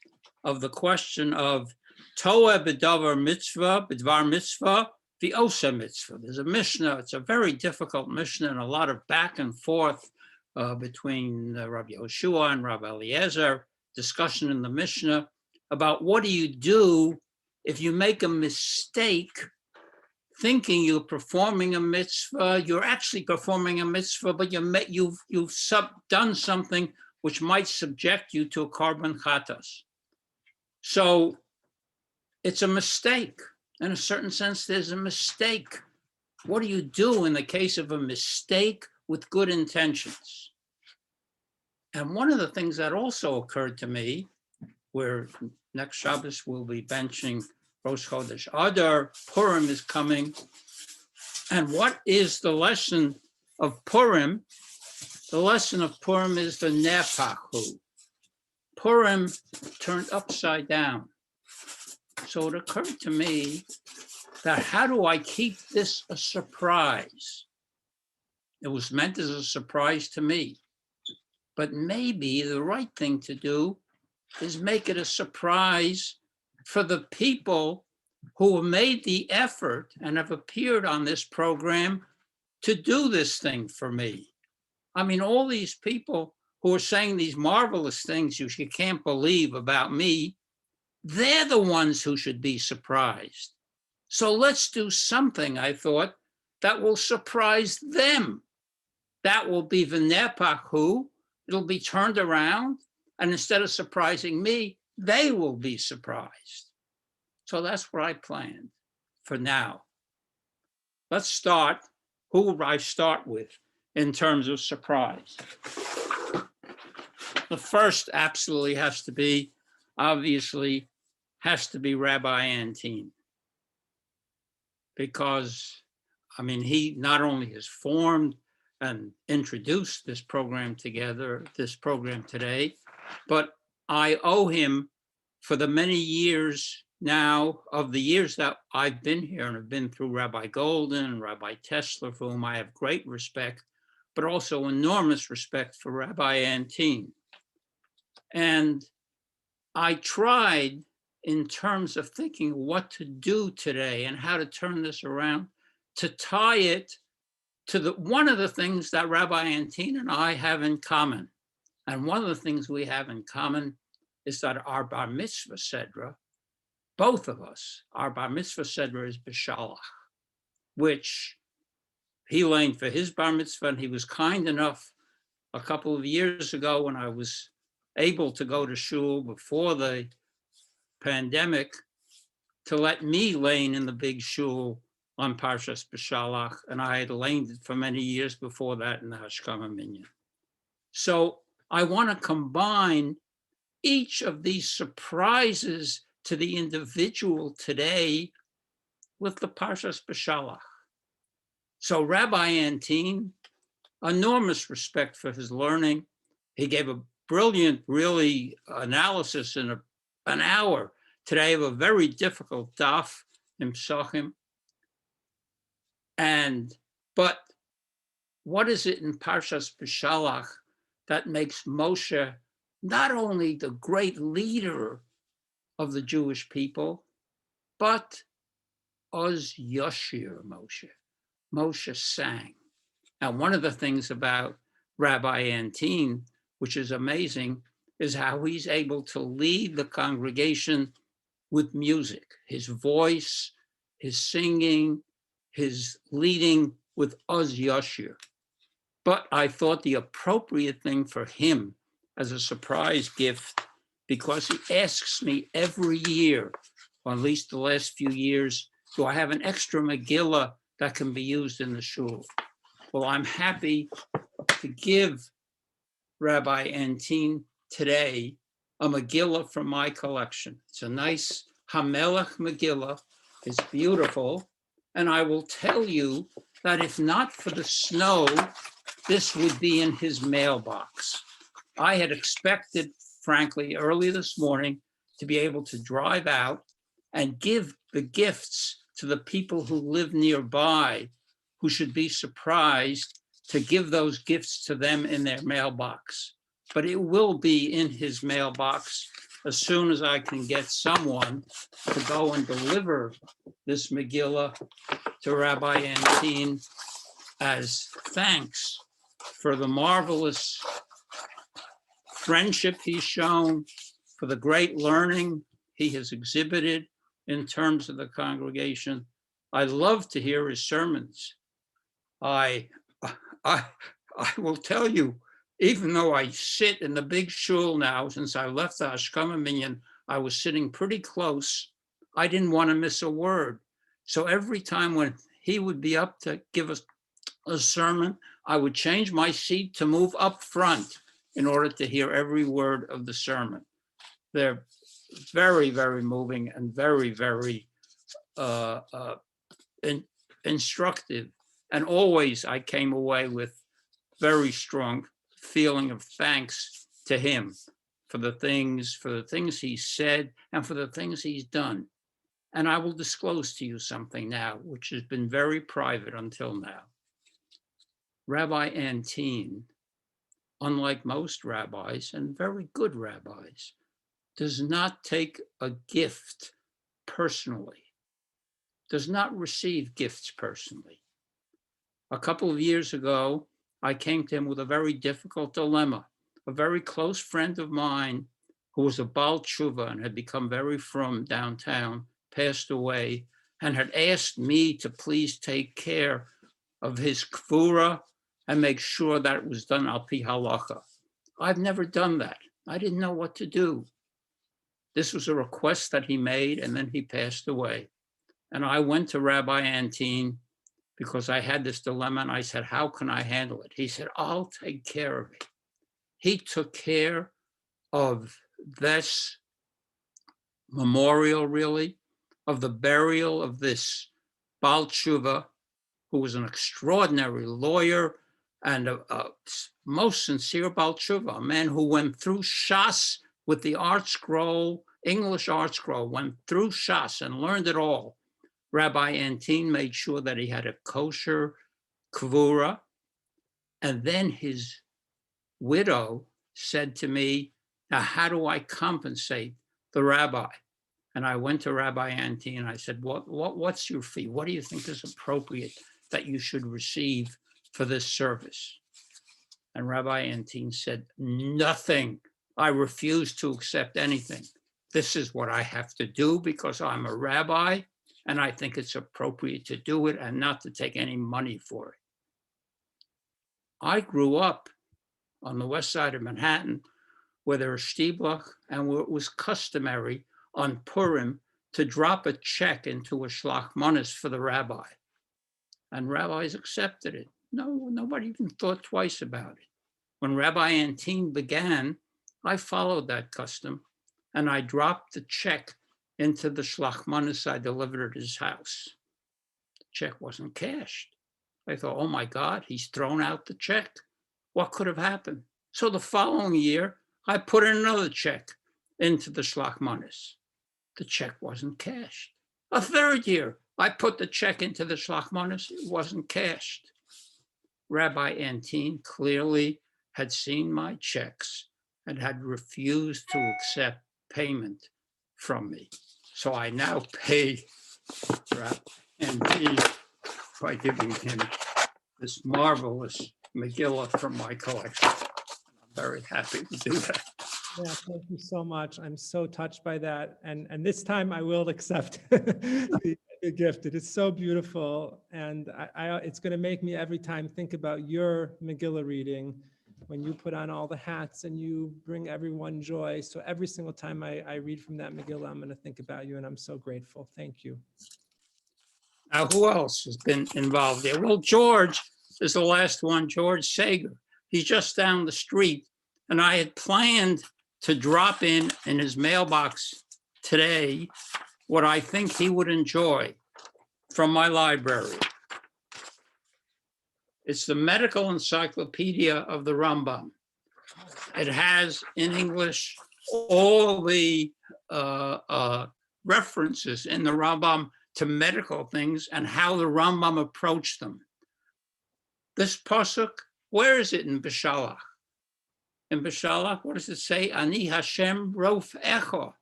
of the question of Toeh b'davar mitzvah, b'dvar mitzvah, v'osa mitzvah. There's a Mishnah, it's a very difficult Mishnah and a lot of back and forth between Rabbi Yehoshua and Rabbi Eliezer, discussion in the Mishnah about what do you do if you make a mistake thinking you're performing a mitzvah, you're actually performing a mitzvah, but you've done something which might subject you to a korban chatas. So it's a mistake. In a certain sense, there's a mistake. What do you do in the case of a mistake with good intentions? And one of the things that also occurred to me, where next Shabbos we'll be benching Rosh Chodesh Adar, Purim is coming. And what is the lesson of Purim? The lesson of Purim is the Nepachu. Purim turned upside down. So it occurred to me that how do I keep this a surprise? It was meant as a surprise to me, but maybe the right thing to do is make it a surprise for the people who have made the effort and have appeared on this program to do this thing for me. I mean, all these people who are saying these marvelous things you can't believe about me, they're the ones who should be surprised. So let's do something, I thought, that will surprise them. That will be the Nepachu. It'll be turned around, and instead of surprising me, they will be surprised. So that's what I planned for now. Let's start. Who will I start with in terms of surprise? The first absolutely has to be, obviously, has to be Rabbi Anteen. Because, I mean, he not only has formed and introduced this program today, but I owe him for the many years now, of the years that I've been here and have been through Rabbi Golden and Rabbi Tesler, for whom I have great respect, but also enormous respect for Rabbi Anteen. And I tried, in terms of thinking what to do today and how to turn this around, to tie it to one of the things that Rabbi Anteen and I have in common. And one of the things we have in common is that our bar mitzvah sedra, both of us, our bar mitzvah sedra is b'shalach, which he learned for his bar mitzvah, and he was kind enough a couple of years ago when I was able to go to shul before the pandemic to let me lane in the big shul on Parshas B'Shalach, and I had laned it for many years before that in the Hashkama Minyan. So I want to combine each of these surprises to the individual today with the Parshas B'Shalach. So Rabbi Anteen, enormous respect for his learning. He gave a brilliant, really, analysis in an hour today of a very difficult daf in Psachim. But what is it in Parshas B'Shalach that makes Moshe not only the great leader of the Jewish people, but Oz Yoshir Moshe. Moshe sang. And one of the things about Rabbi Anteen, which is amazing, is how he's able to lead the congregation with music, his voice, his singing, his leading with Oz Yoshir. But I thought the appropriate thing for him as a surprise gift, because he asks me every year, or at least the last few years, do I have an extra Megillah that can be used in the shul? Well, I'm happy to give Rabbi Antin today a Megillah from my collection. It's a nice Hamelech Megillah. It's beautiful. And I will tell you that if not for the snow, this would be in his mailbox. I had expected, frankly, early this morning to be able to drive out and give the gifts to the people who live nearby, who should be surprised to give those gifts to them in their mailbox. But it will be in his mailbox as soon as I can get someone to go and deliver this Megillah to Rabbi Antin as thanks for the marvelous friendship he's shown, for the great learning he has exhibited in terms of the congregation. I love to hear his sermons. I will tell you, even though I sit in the big shul now, since I left the Hashkama Minyan, I was sitting pretty close. I didn't want to miss a word. So every time when he would be up to give us a sermon, I would change my seat to move up front in order to hear every word of the sermon. They're very, very moving and very, very instructive. And always I came away with very strong feeling of thanks to him for the things he said and for the things he's done. And I will disclose to you something now, which has been very private until now. Rabbi Antin, unlike most rabbis and very good rabbis, does not take a gift personally, does not receive gifts personally. A couple of years ago, I came to him with a very difficult dilemma. A very close friend of mine who was a Baal Tshuva and had become very frum downtown, passed away, and had asked me to please take care of his kvura and make sure that it was done al pi halacha. I've never done that. I didn't know what to do. This was a request that he made, and then he passed away. And I went to Rabbi Antin because I had this dilemma, and I said, how can I handle it? He said, I'll take care of it. He took care of this memorial, really, of the burial of this Baal Tshuva, who was an extraordinary lawyer and a most sincere Baal Tshuva, a man who went through Shas with the art scroll, English art scroll, went through Shas and learned it all. Rabbi Antin made sure that he had a kosher kvura. And then his widow said to me, now how do I compensate the rabbi? And I went to Rabbi Antin and I said, what's your fee? What do you think is appropriate that you should receive for this service? And Rabbi Antin said, nothing. I refuse to accept anything. This is what I have to do because I'm a rabbi and I think it's appropriate to do it and not to take any money for it. I grew up on the west side of Manhattan where there are shtiblich and where it was customary on Purim to drop a check into a shlach manos for the rabbi. And rabbis accepted it. No, nobody even thought twice about it. When Rabbi Antin began, I followed that custom and I dropped the check into the shlach manos I delivered at his house. The check wasn't cashed. I thought, oh my God, he's thrown out the check. What could have happened? So the following year, I put in another check into the shlach manos. The check wasn't cashed. A third year, I put the check into the shlach manos. It wasn't cashed. Rabbi Antin clearly had seen my checks and had refused to accept payment from me. So I now pay Rabbi Antin by giving him this marvelous Megillah from my collection. I'm very happy to do that. Yeah, thank you so much. I'm so touched by that. And this time I will accept the gift. It is so beautiful. And it's going to make me every time think about your Megillah reading when you put on all the hats and you bring everyone joy. So every single time I read from that Megillah, I'm going to think about you, and I'm so grateful. Thank you. Now, who else has been involved there? Well, George is the last one, George Sager. He's just down the street, and I had planned to drop in his mailbox today what I think he would enjoy from my library. It's the Medical Encyclopedia of the Rambam. It has in English all the references in the Rambam to medical things and how the Rambam approached them. This pasuk, where is it in Beshalach? In Beshalach, what does it say? Ani Hashem rof echo.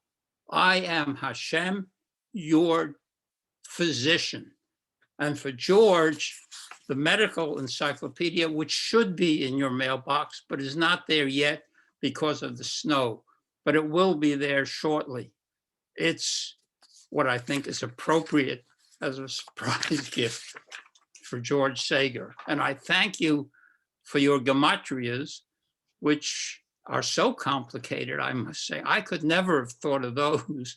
I am Hashem, your physician. And for George, the medical encyclopedia, which should be in your mailbox, but is not there yet because of the snow, but it will be there shortly. It's what I think is appropriate as a surprise gift for George Sager. And I thank you for your gematrias, which are so complicated, I must say. I could never have thought of those.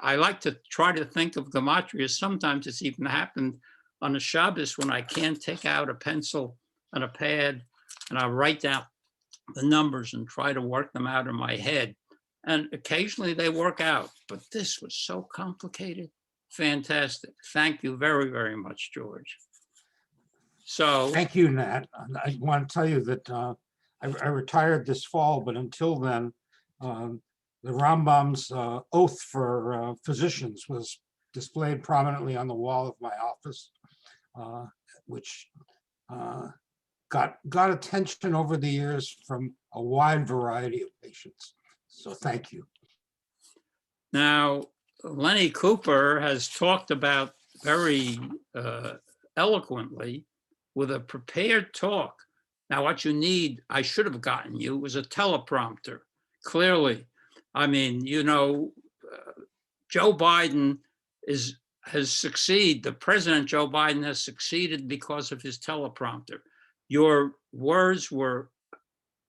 I like to try to think of gematrias. Sometimes it's even happened on a Shabbos when I can't take out a pencil and a pad and I write down the numbers and try to work them out in my head. And occasionally they work out, but this was so complicated. Fantastic. Thank you very, very much, George. So Thank you, Nat. I want to tell you that I retired this fall, but until then, the Rambam's oath for physicians was displayed prominently on the wall of my office, which got attention over the years from a wide variety of patients. So thank you. now, Lenny Cooper has talked about very eloquently with a prepared talk. Now, what you need, I should have gotten you, was a teleprompter, clearly. I mean, you know, Joe Biden has succeeded. The President Joe Biden has succeeded because of his teleprompter. Your words were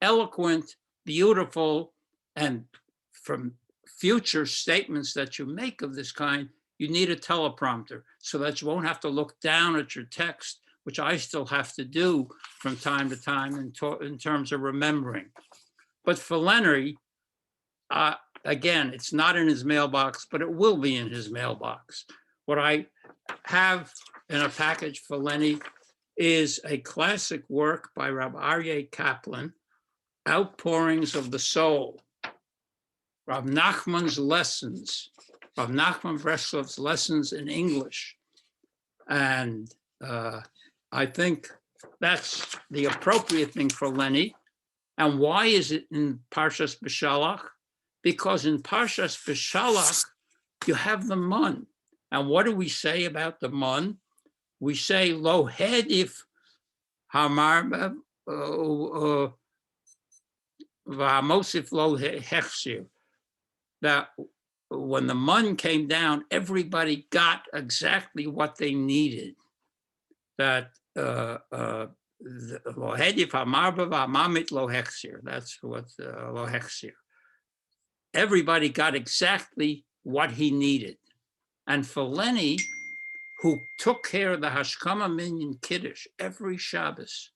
eloquent, beautiful, and from future statements that you make of this kind, you need a teleprompter so that you won't have to look down at your text, which I still have to do from time to time in terms of remembering. But for Lenny, again, it's not in his mailbox, but it will be in his mailbox. What I have in a package for Lenny is a classic work by Rabbi Aryeh Kaplan, Outpourings of the Soul, Rav Nachman's lessons, Rav Nachman Breslov's lessons in English. And I think that's the appropriate thing for Lenny. And why is it in Parshas Beshalach? Because in Parshas Beshalach, you have the mun. And what do we say about the mun? We say, lo hedif hamar v'hamosif lo hechsir. That when the mun came down, everybody got exactly what they needed. That lo hedif hamar v'hamamit lo hechsir. That's what lo hechsir. Everybody got exactly what he needed. And for Lenny, who took care of the Hashkama Minyan Kiddush every Shabbos,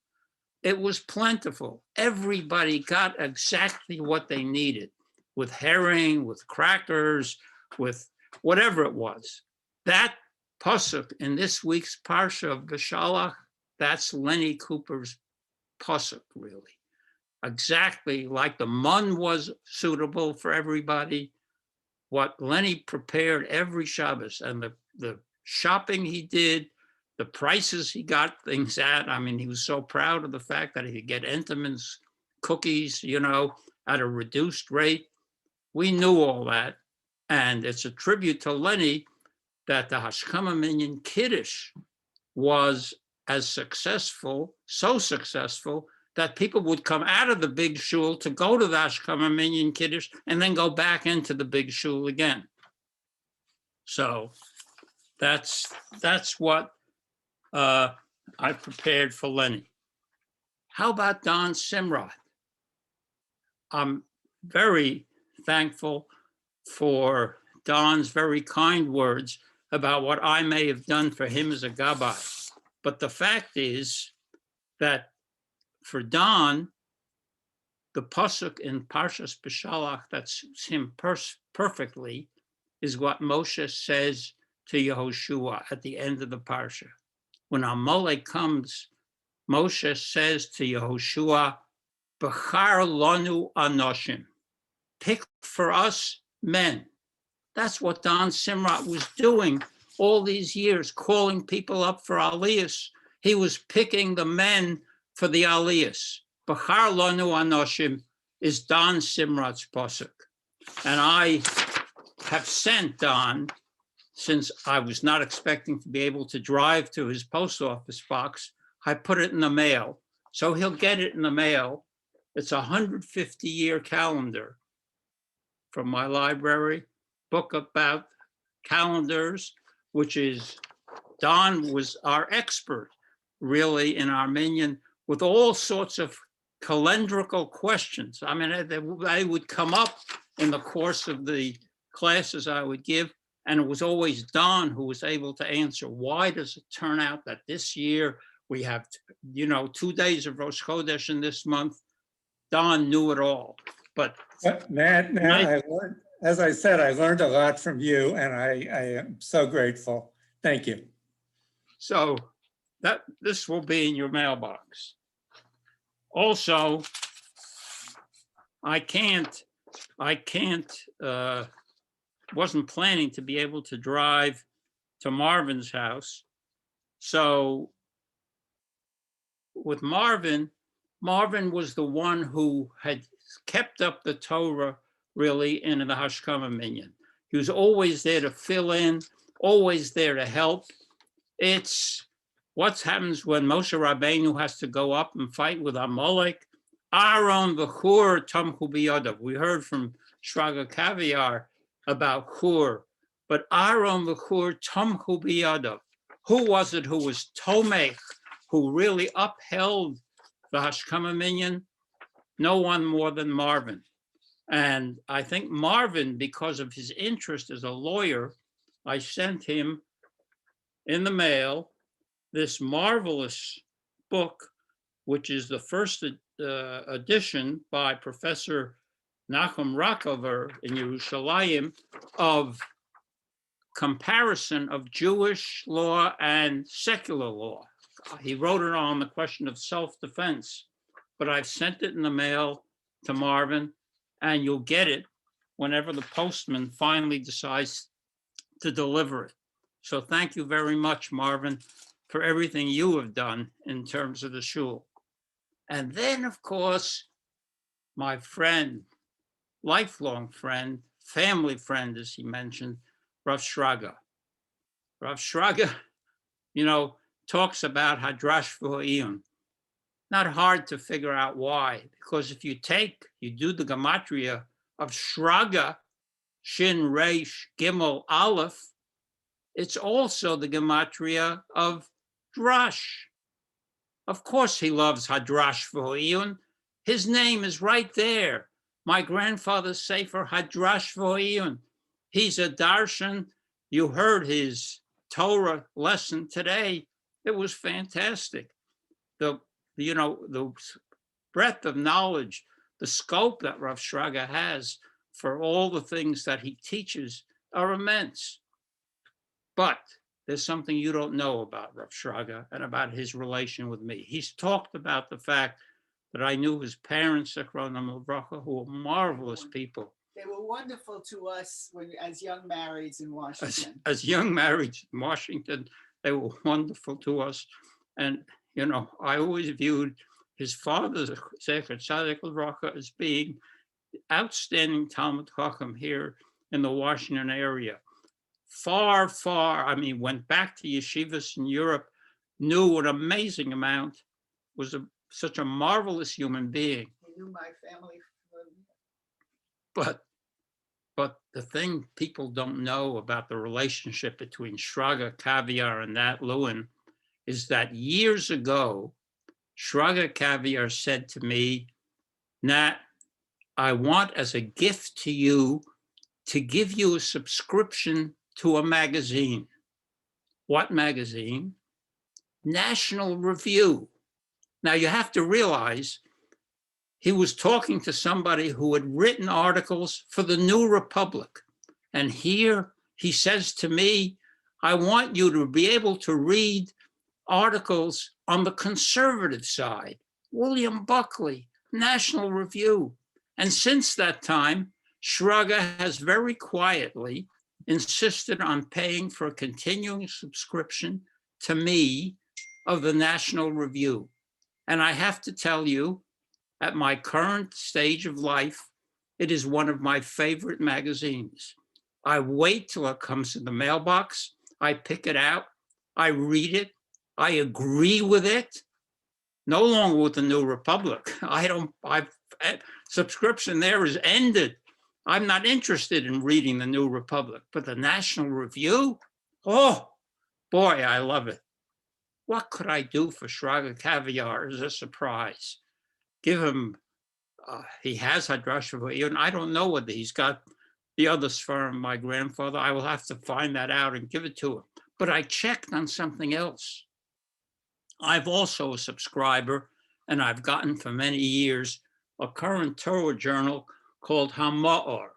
it was plentiful. Everybody got exactly what they needed, with herring, with crackers, with whatever it was. That pasuk in this week's Parsha of Beshalach, that's Lenny Cooper's pasuk, really. Exactly like the mun was suitable for everybody, what Lenny prepared every Shabbos, and the shopping he did, the prices he got things at. I mean, he was so proud of the fact that he could get Entenmann's cookies, you know, at a reduced rate. We knew all that. And it's a tribute to Lenny that the Hashkama Minyan Kiddush was as successful, so successful, that people would come out of the big shul to go to the Hashkama Minyan Kiddush and then go back into the big shul again. So that's what I prepared for Lenny. How about Don Simrod? I'm very thankful for Don's very kind words about what I may have done for him as a gabbai. But the fact is that for Don, the pasuk in Parshas Beshalach that suits him perfectly is what Moshe says to Yehoshua at the end of the parsha. When Amalek comes, Moshe says to Yehoshua, Bechar lanu anoshim, pick for us men. That's what Don Simrat was doing all these years, calling people up for aliyahs. He was picking the men for the aliyahs. Bechar lanu anoshim is Don Simrat's pasuk. And I have sent Don, since I was not expecting to be able to drive to his post office box, I put it in the mail. So he'll get it in the mail. It's a 150-year calendar from my library, book about calendars, which is, Don was our expert really in Armenian with all sorts of calendrical questions. I mean, they would come up in the course of the classes I would give, and it was always Don who was able to answer, why does it turn out that this year we have, 2 days of Rosh Chodesh in this month? Don knew it all. But Nat, I learned, as I said, I learned a lot from you, and I am so grateful. Thank you. So this will be in your mailbox. Also, I wasn't planning to be able to drive to Marvin's house. So with Marvin was the one who had kept up the Torah really in the Hashkama Minyan. He was always there to fill in, always there to help. It's what happens when Moshe Rabbeinu has to go up and fight with Amalek. Aaron v'Hur tamchu biyadav. We heard from Shraga Caviar about Hur, but Aaron v'Hur tamchu biyadav. Who was it who was Tomech, who really upheld the Hashkama Minyan? No one more than Marvin. And I think Marvin, because of his interest as a lawyer, I sent him in the mail this marvelous book, which is the first edition by Professor Nachum Rockover in Yerushalayim of comparison of Jewish law and secular law. He wrote it on the question of self-defense, but I've sent it in the mail to Marvin, and you'll get it whenever the postman finally decides to deliver it. So thank you very much, Marvin, for everything you have done in terms of the shul. And then, of course, my friend, lifelong friend, family friend, as he mentioned, Rav Shraga. Rav Shraga, talks about Hadrash v'Ho'iyun. Not hard to figure out why, because if you do the gematria of Shraga, Shin, Reish, Gimel, Aleph, it's also the gematria of Drash. Of course he loves Hadrash v'Ho'iyun. His name is right there. My grandfather's sefer Hadrash v'Ho'iyun. He's a darshan. You heard his Torah lesson today. It was fantastic. The breadth of knowledge, the scope that Rav Shraga has for all the things that he teaches are immense. But there's something you don't know about Rav Shraga and about his relation with me. He's talked about the fact that I knew his parents, Zichronam Livracha, who were marvelous people. They were wonderful to us as young marrieds in Washington. As young marrieds in Washington, they were wonderful to us. And, I always viewed his father, Zecher Tzaddik Livracha, as being outstanding Talmud Chacham here in the Washington area. Far, went back to yeshivas in Europe, knew an amazing amount, was such a marvelous human being. He knew my family. But the thing people don't know about the relationship between Shraga Caviar and Nat Lewin is that years ago, Shraga Caviar said to me, Nat, I want as a gift to you to give you a subscription to a magazine. What magazine? National Review. Now you have to realize he was talking to somebody who had written articles for the New Republic. And here he says to me, I want you to be able to read articles on the conservative side. William Buckley, National Review. And since that time, Shraga has very quietly insisted on paying for a continuing subscription to me of the National Review. And I have to tell you, at my current stage of life, it is one of my favorite magazines. I wait till it comes in the mailbox. I pick it out. I read it. I agree with it. No longer with the New Republic. Subscription there is ended. I'm not interested in reading the New Republic, but the National Review, oh boy, I love it. What could I do for Shraga Caviar as a surprise? Give him, he has Hadrash V'Iyun. I don't know whether he's got the others from my grandfather. I will have to find that out and give it to him. But I checked on something else. I've also a subscriber, and I've gotten for many years a current Torah journal called Hama'or,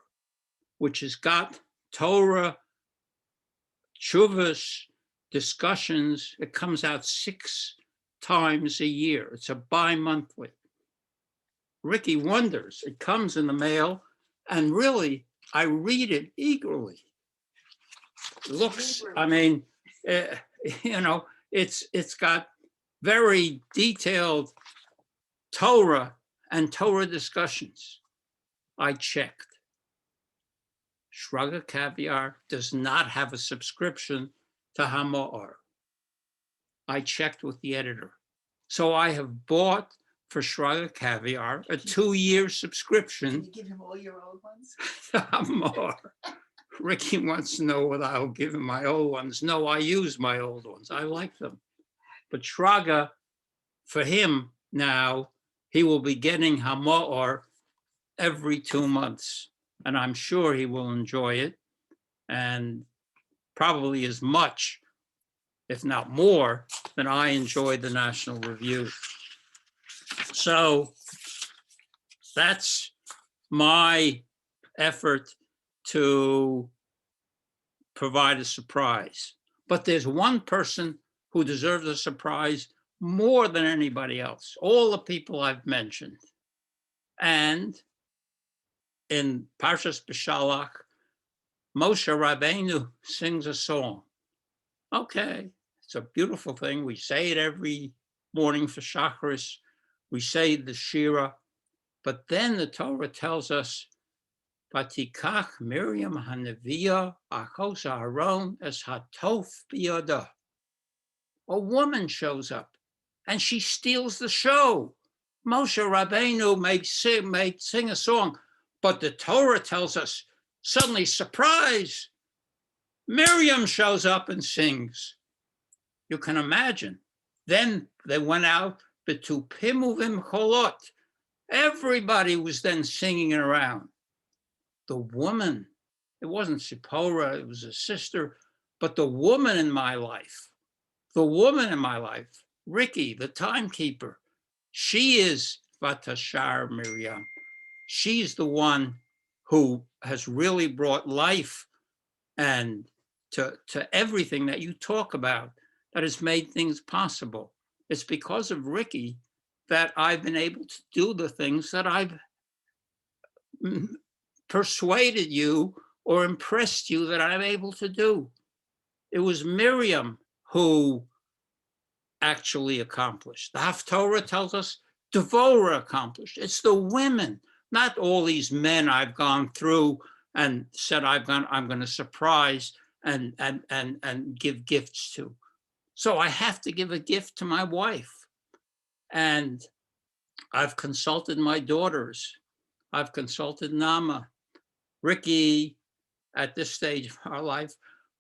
which has got Torah, Chuvas, discussions. It comes out 6 times a year. It's a bi-monthly. Ricky wonders, it comes in the mail, and really, I read it eagerly. Looks, I mean, it's got very detailed Torah and Torah discussions. I checked. Shraga Caviar does not have a subscription to Hama'or. I checked with the editor. So I have bought for Shraga Caviar a 2-year subscription. Can you give him all your old ones? to Hama'or. Ricky wants to know whether I'll give him my old ones. No, I use my old ones. I like them. But Shraga, for him now, he will be getting Hama'or every 2 months. And I'm sure he will enjoy it. And probably as much, if not more, than I enjoyed the National Review. So that's my effort to provide a surprise. But there's one person who deserves a surprise more than anybody else, all the people I've mentioned. And in Parshas B'Shalach, Moshe Rabbeinu sings a song. Okay, it's a beautiful thing. We say it every morning for Shacharis. We say the Shira, but then the Torah tells us, Vatikach Miriam Hanaviyah Achos Aaron es hatof biyada. A woman shows up and she steals the show. Moshe Rabbeinu may sing a song, but the Torah tells us, suddenly, surprise, Miriam shows up and sings. You can imagine. Then they went out, B'tupim uvim cholot. Everybody was then singing around. The woman, it wasn't Sipporah, it was a sister, but the woman in my life, Ricky, the timekeeper, she is Vatashar Miriam. She's the one who has really brought life and to everything that you talk about, that has made things possible. It's because of Ricky that I've been able to do the things that I've persuaded you or impressed you that I'm able to do. It was Miriam who actually accomplished. The Haftorah tells us Devorah accomplished. It's the women, not all these men I've gone through and said I'm going to surprise and give gifts to. So I have to give a gift to my wife. And I've consulted my daughters. I've consulted Nama. Ricky, at this stage of our life,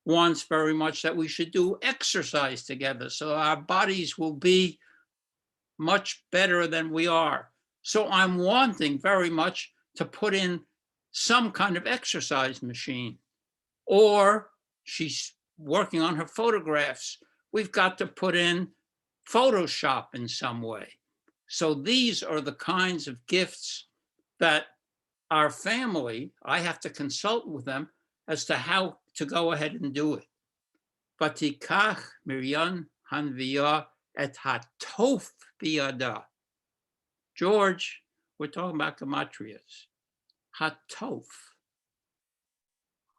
wants very much that we should do exercise together so our bodies will be much better than we are. So I'm wanting very much to put in some kind of exercise machine. Or she's working on her photographs. We've got to put in Photoshop in some way. So these are the kinds of gifts that our family, I have to consult with them as to how to go ahead and do it. Vatikach Miriam Hanvia et hatof biyada. George, we're talking about gematrias. Hatof.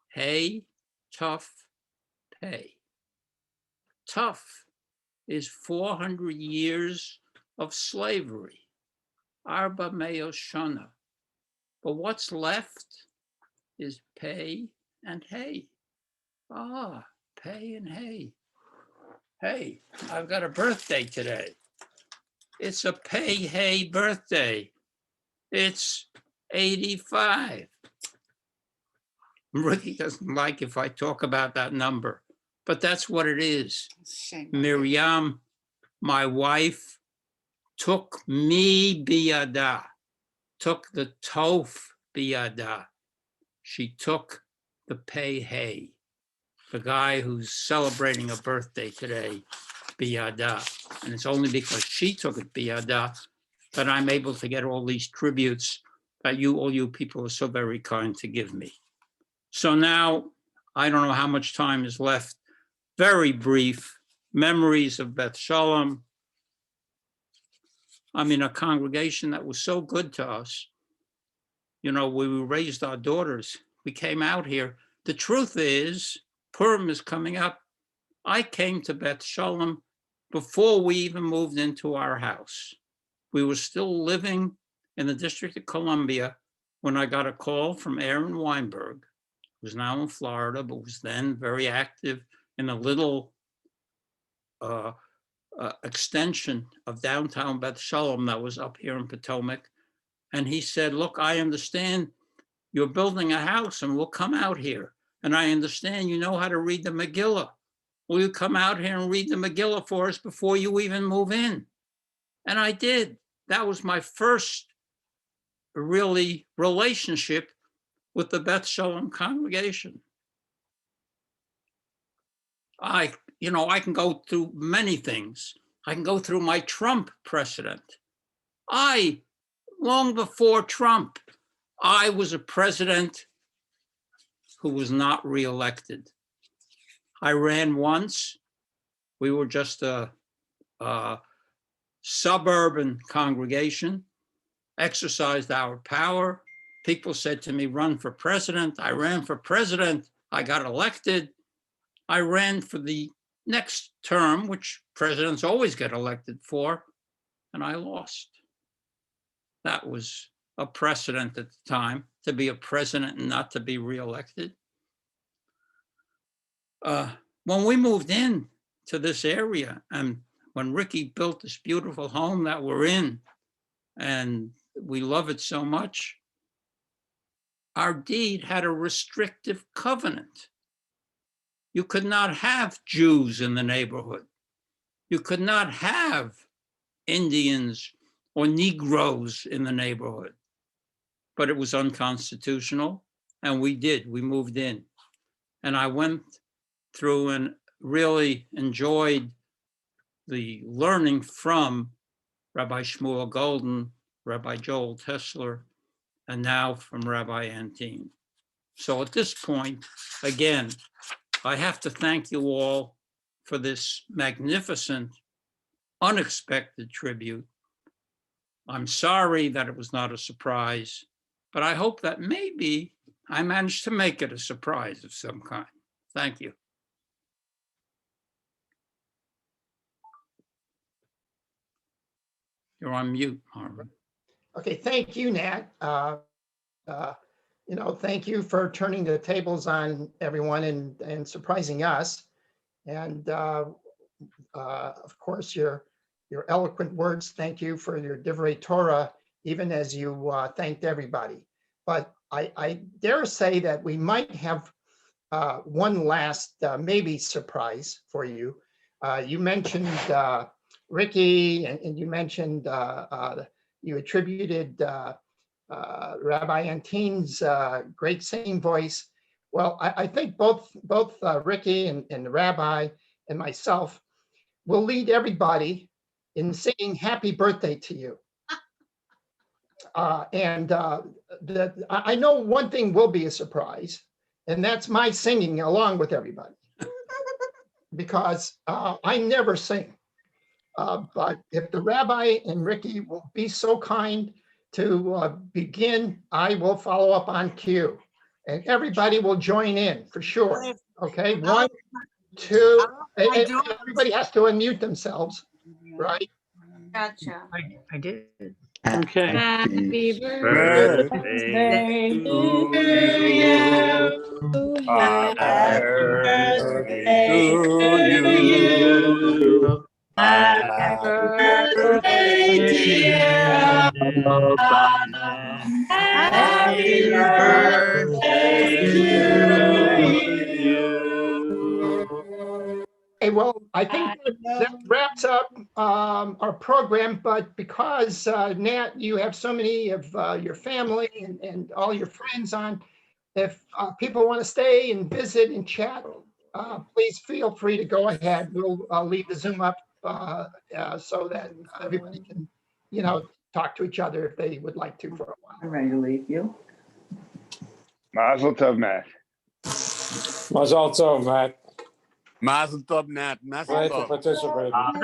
Hey, tough, pay. Tough is 400 years of slavery. Arba meo shana. But what's left is pay and hay. Ah, pay and hay. Hey, I've got a birthday today. It's a pay hay birthday. It's 85. Ricky doesn't like if I talk about that number, but that's what it is. Shame. Miriam, my wife, took me biyada, took the tof biyada. She took the pay hay, the guy who's celebrating a birthday today, biyada. And it's only because she took it biyada that I'm able to get all these tributes that all you people are so very kind to give me. So now, I don't know how much time is left. Very brief, memories of Beth Shalom. I'm in a congregation that was so good to us. You know, we raised our daughters. We came out here. The truth is, Purim is coming up. I came to Beth Shalom before we even moved into our house. We were still living in the District of Columbia when I got a call from Aaron Weinberg, who's now in Florida, but was then very active in a little extension of downtown Beth Shalom that was up here in Potomac. And he said, look, I understand you're building a house and we'll come out here. And I understand you know how to read the Megillah. Will you come out here and read the Megillah for us before you even move in? And I did. That was my first really relationship with the Beth Shalom congregation. I can go through many things. I can go through my Trump precedent. Long before Trump, I was a president who was not reelected. I ran once. We were just a suburban congregation, exercised our power. People said to me, run for president. I ran for president. I got elected. I ran for the next term, which presidents always get elected for, and I lost. That was a precedent at the time, to be a president and not to be reelected. When we moved in to this area, and when Ricky built this beautiful home that we're in, and we love it so much, our deed had a restrictive covenant. You could not have Jews in the neighborhood. You could not have Indians or Negroes in the neighborhood. But it was unconstitutional, and we moved in. And I went through and really enjoyed the learning from Rabbi Shmuel Golden, Rabbi Joel Tesler, and now from Rabbi Antin. So at this point, again, I have to thank you all for this magnificent, unexpected tribute. I'm sorry that it was not a surprise, but I hope that maybe I managed to make it a surprise of some kind. Thank you. You're on mute, Harmon. Okay, thank you, Nat. Thank you for turning the tables on everyone and surprising us. And of course, your eloquent words. Thank you for your Divrei Torah, even as you thanked everybody. But I dare say that we might have one last maybe surprise for you. You mentioned Ricky, and you mentioned, you attributed Rabbi Antin's great singing voice. Well, I think both Ricky and the rabbi and myself will lead everybody in singing happy birthday to you. I know one thing will be a surprise, and that's my singing along with everybody. Because I never sing. But if the rabbi and Ricky will be so kind to begin, I will follow up on cue. And everybody will join in for sure. Okay, 1, 2, everybody has to unmute themselves, right? Gotcha. I did. Okay. Happy birthday birthday to to you. you. Happy birthday to you. Happy birthday, dear. Happy birthday to you. Hey, well, I think that wraps up our program, but because Nat, you have so many of your family and all your friends on, if people want to stay and visit and chat, please feel free to go ahead. We'll leave the Zoom up so that everybody can, talk to each other if they would like to for a while. I'm ready to leave you. Mazel tov, Matt. Mazel tov, Matt. Mazel tov, Nat. Mazel Glad to tov. participate. And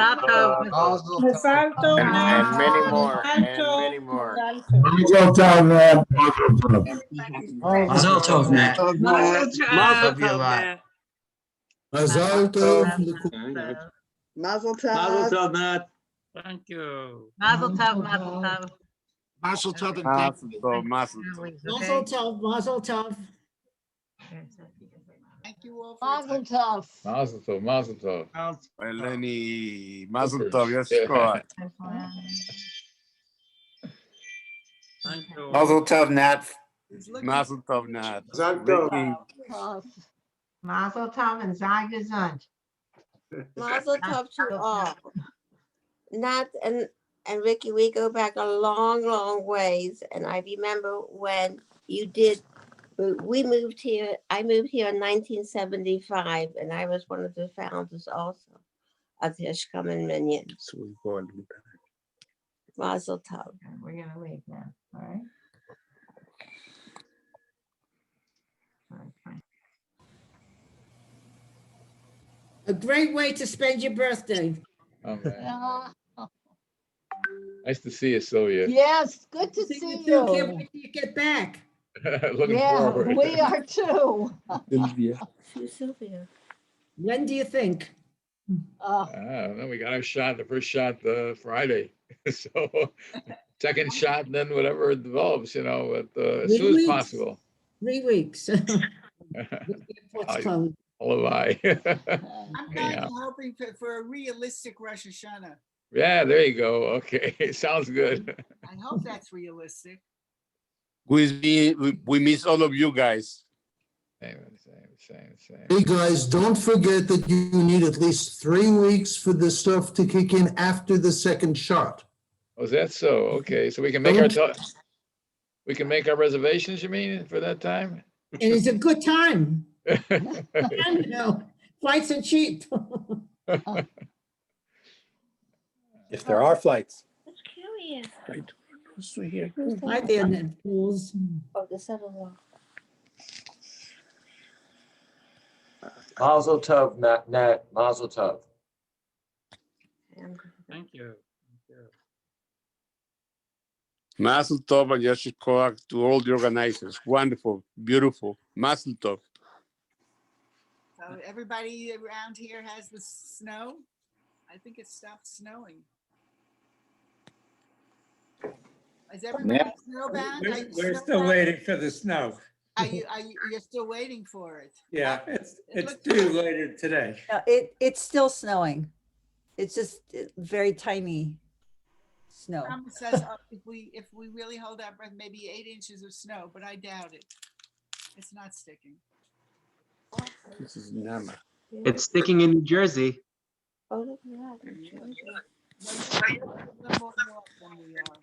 many more. And many more. Mazel tov, Nat. Mazel tov, Nat. Mazel tov, Nat. Mazel tov. Mazel tov. Nat. Thank you. Mazel tov, mazel tov. Mazel tov and thank Mazel you. tov, mazel tov. Mazel tov. Mazel tov. Thank you all. Mazel tov. Mazel tov, mazel tov. Eleni, mazel tov, Yeshua. Thank you. Mazel tov, Nat. Mazel tov, Nat. Mazel tov. Ricky, Mazel tov and sei gesund. Mazel tov to all. Nat and Ricky, we go back a long, long ways. And I remember when we moved here, I moved here in 1975, and I was one of the founders also of the Hashkaman Minyan. sweet boy. Mazel tov. We're gonna leave now, all right? Okay. A great way to spend your birthday. Oh, man. Nice to see you, Sylvia. Yes, good to See see you too. Can't you. wait till you get back. Looking forward. We are too. Sylvia. Sylvia. When do you think? Then we got our shot, the first shot Friday. So second shot, and then whatever it develops, but as soon as weeks. possible. 3 weeks. What's closed? All of I. I'm kind Yeah. of hoping for a realistic Rosh Hashanah. Yeah, there you go. Okay, sounds good. I hope that's realistic. We miss all of you guys. Same. Hey, guys, don't forget that you need at least 3 weeks for the stuff to kick in after the second shot. Oh, is that so? Okay, so we can make our reservations, you mean, for that time? And it's a good time. Flights are cheap. If there are flights. That's curious. Hi there, Ned Pools. Oh, the son-in-law. Mazel tov, Nat. Mazel tov. Thank you. Mazel tov and Yeshua to all the organizers. Wonderful, beautiful. Mazel tov. So everybody around here has the snow. I think it stopped snowing. Is everybody snowbound? Are you We're still snowbound? waiting for the snow. You're still waiting for it? Yeah, it's due later today. It's still snowing. It's just very tiny snow. Trump says if we really hold our breath, maybe 8 inches of snow, but I doubt it. It's not sticking. This is Nama. It's sticking in New Jersey. Oh, look at that. Well, you're a little more north than we are.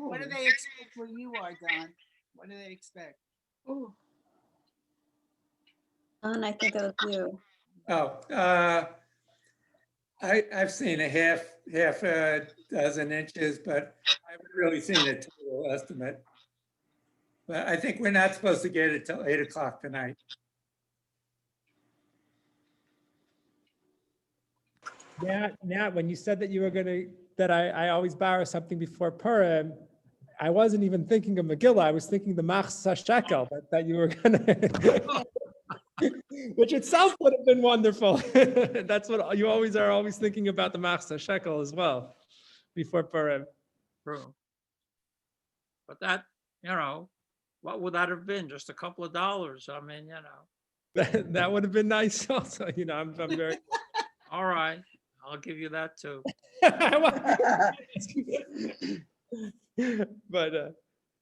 What do they expect where you are, Don? What do they expect? I think that was you. Oh, I've seen a half a dozen inches, but I haven't really seen a total estimate. But I think we're not supposed to get it till 8 o'clock tonight. Nat, when you said that you were that I always borrow something before Purim, I wasn't even thinking of Megillah. I was thinking the Machzah Shekel, that you were gonna, which itself would have been wonderful. That's what you always are thinking about, the Machzah Shekel as well, before Purim. True. But that, what would that have been? Just a couple of dollars. I mean, That would have been nice also, I'm very. All right, I'll give you that too. But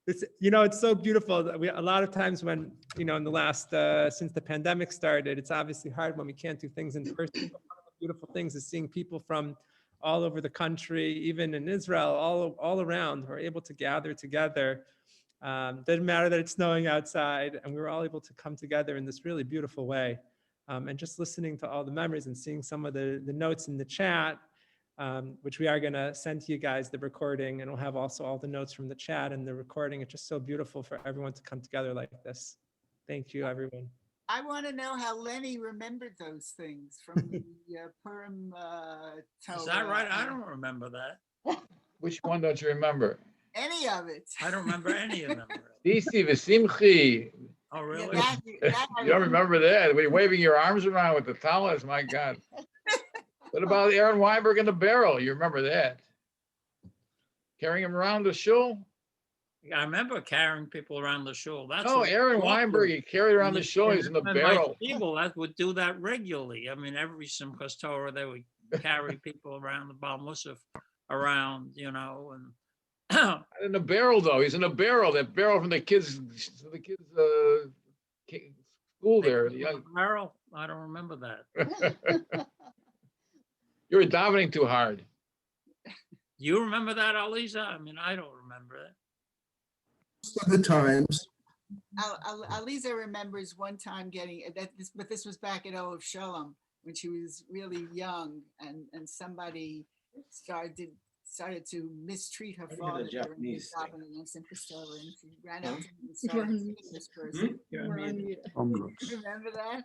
it's so beautiful that a lot of times when, in the last, since the pandemic started, it's obviously hard when we can't do things in person. But one of the beautiful things is seeing people from all over the country, even in Israel, all around, who are able to gather together. Doesn't matter that it's snowing outside, and we were all able to come together in this really beautiful way. And just listening to all the memories and seeing some of the notes in the chat, which we are going to send to you guys, the recording, and we'll have also all the notes from the chat and the recording. It's just so beautiful for everyone to come together like this. Thank you, everyone. I want to know how Lenny remembered those things from the Purim. Is that right? I don't remember that. Which one don't you remember? Any of it. I don't remember any of them. Disi v'simchi. Oh, really? You don't remember that? We're waving your arms around with the talis, my God. What about Aaron Weinberg in the barrel? You remember that? Carrying him around the shul? I remember carrying people around the shul. That's Aaron Weinberg, he carried around the shul, he's in the barrel. People that would do that regularly. I mean, every Simchas Torah, they would carry people around the Baal Musaf around, and in the barrel, though. He's in the barrel. That barrel from the kids' school there. Barrel? I don't remember that. You were davening too hard. You remember that, Aliza? I mean, I don't remember it. Most of the times. Aliza remembers one time getting that, but this was back at O of Shalom when she was really young, and somebody started to mistreat her father during his davening against Simchas Torah, and she ran up to him and started hitting this person. Remember that?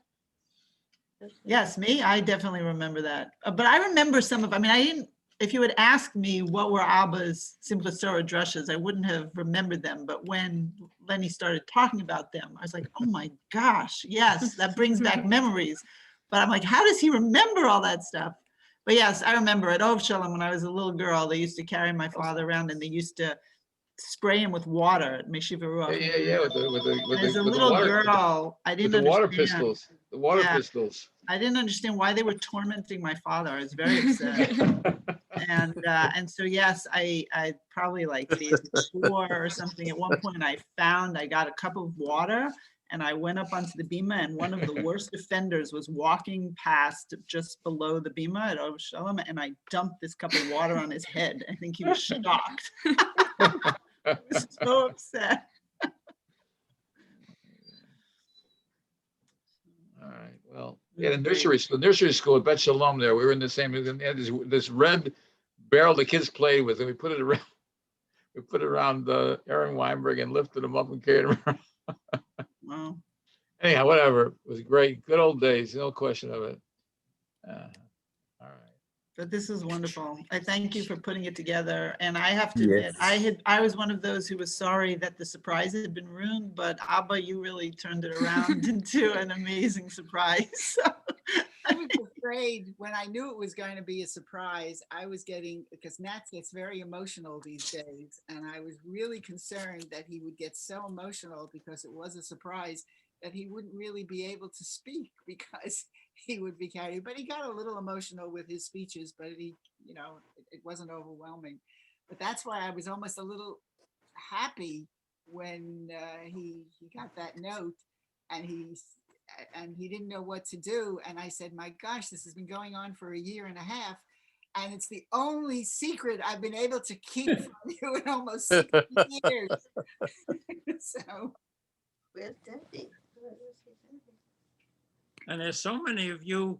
Yes, me, I definitely remember that. But I remember some of, I didn't, if you had asked me what were Abba's Simchas Torah drushes, I wouldn't have remembered them. But when Lenny started talking about them, I was like, oh my gosh, yes, that brings back memories. But I'm like, how does he remember all that stuff? But yes, I remember at Ov Shalom when I was a little girl, they used to carry my father around and they used to spray him with water at Meshiva Ruach. Yeah. As a little girl, I didn't understand. The water pistols. The water pistols. I didn't understand why they were tormenting my father. I was very upset. And so yes, I probably like the age of 4 or something. At one point, I got a cup of water and I went up onto the bima, and one of the worst offenders was walking past just below the bima at Ov Shalom, and I dumped this cup of water on his head. I think he was shocked. I was so upset. All right. Well, yeah, the nursery school at Bet Shalom there, we were in the same, this red barrel the kids played with, and we put it around Aaron Weinberg and lifted him up and carried him around. Wow. Anyhow, whatever. It was great. Good old days. No question of it. All right. But this is wonderful. I thank you for putting it together. And I have to admit, I was one of those who was sorry that the surprise had been ruined, but Abba, you really turned it around into an amazing surprise. I was afraid when I knew it was going to be a surprise. I was because Nat gets very emotional these days, and I was really concerned that he would get so emotional because it was a surprise that he wouldn't really be able to speak because he would be carried. But he got a little emotional with his speeches, but it wasn't overwhelming. But that's why I was almost a little happy when he got that note, and he didn't know what to do. And I said, my gosh, this has been going on for 1.5 years. And it's the only secret I've been able to keep from you in almost 60 years. So, Where's Debbie? And there's so many of you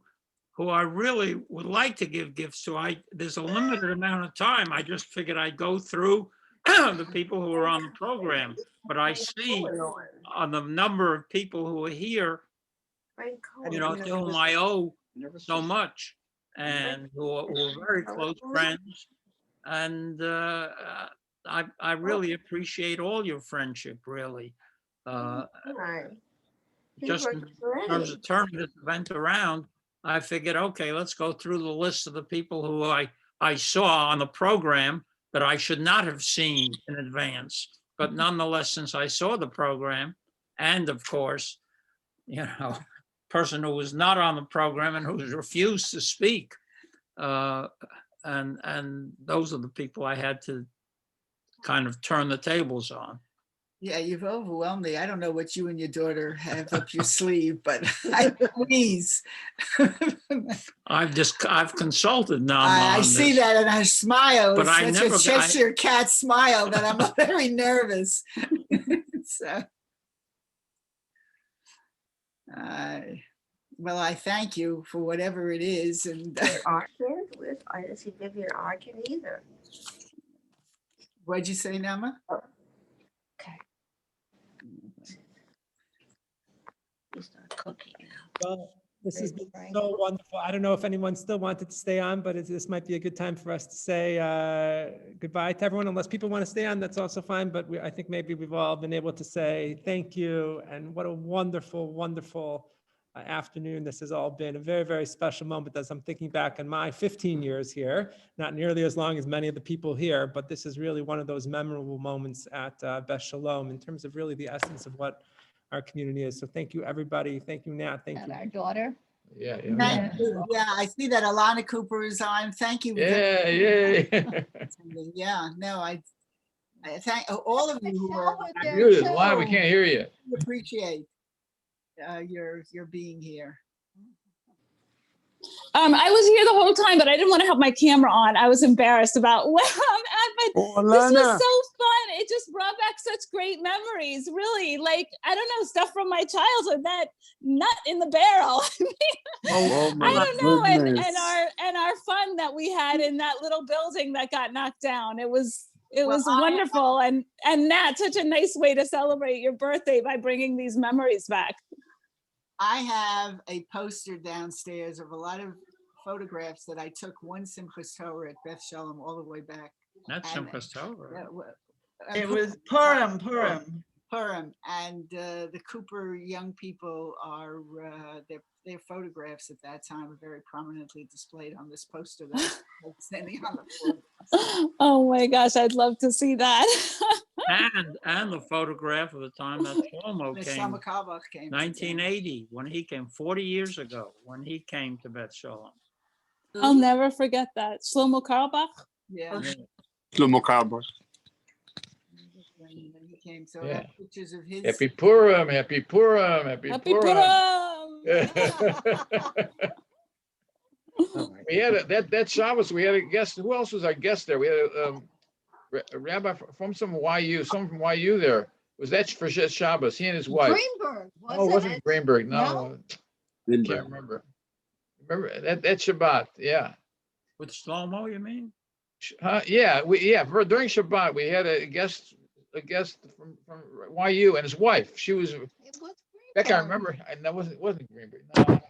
who I really would like to give gifts to. There's a limited amount of time. I just figured I'd go through the people who are on the program, but I see on the number of people who are here, you know, to whom I owe so much and who are very close friends. And I really appreciate all your friendship, really. Just in terms of turning this event around, I figured, okay, let's go through the list of the people who I saw on the program that I should not have seen in advance. But nonetheless, since I saw the program, and of course, you know, person who was not on the program and who's refused to speak, and those are the people I had to kind of turn the tables on. yeah, you've overwhelmed me. I don't know what you and your daughter have up your sleeve, but please. I've consulted now. I see that and I smile. But I It's never such a Cheshire cat smile that I'm very nervous. So, well, I thank you for whatever it is. And I didn't see Vivian Arkin either. What'd you say, Nama? Start cooking now. Well, this has been so wonderful. I don't know if anyone still wanted to stay on, but this might be a good time for us to say goodbye to everyone. Unless people want to stay on, that's also fine. But I think maybe we've all been able to say thank you. And what a wonderful, wonderful afternoon this has all been. A very, very special moment as I'm thinking back on my 15 years here, not nearly as long as many of the people here, but this is really one of those memorable moments at Beth Shalom in terms of really the essence of what our community is. So thank you, everybody. Thank you, Nat. Thank you. Our daughter. Yeah. Yeah, I see that Alana Cooper is on. Thank you. Yeah. Yeah, no, I thank all of you who are. Muted. Why we can't hear you? Appreciate your being here. I was here the whole time, but I didn't want to have my camera on. I was embarrassed about where I'm at, but this was so fun. It just brought back such great memories, really. Like, I don't know, stuff from my childhood, that nut in the barrel. I don't know, and our fun that we had in that little building that got knocked down. It was wonderful, and Nat, such a nice way to celebrate your birthday by bringing these memories back. I have a poster downstairs of a lot of photographs that I took one Simchas Torah at Beth Shalom all the way back. Not Simchas Torah. It was Purim. Purim, and the Cooper young people are their photographs at that time are very prominently displayed on this poster that I'm standing on the floor. Oh my gosh, I'd love to see that. and the photograph of the time that Shlomo came, Shlomo Carlebach came, 1980, when he came, 40 years ago, when he came to Beth Shalom. I'll never forget that. Shlomo Carlebach? Yeah. Shlomo Carlebach. When he came, so Yeah. I have pictures of his. Happy Purim, happy Purim, happy Purim. We had that Shabbos, we had a guest. Who else was our guest there? We had a rabbi from some YU, someone from YU there. Was that for Shabbos? He and his wife. Greenberg. Oh, it wasn't Greenberg. No. I can't remember. Remember that Shabbat? Yeah. With Shlomo, you mean? Yeah, during Shabbat we had a guest from YU and his wife. She was. Beck, I remember. That wasn't Greenberg. No.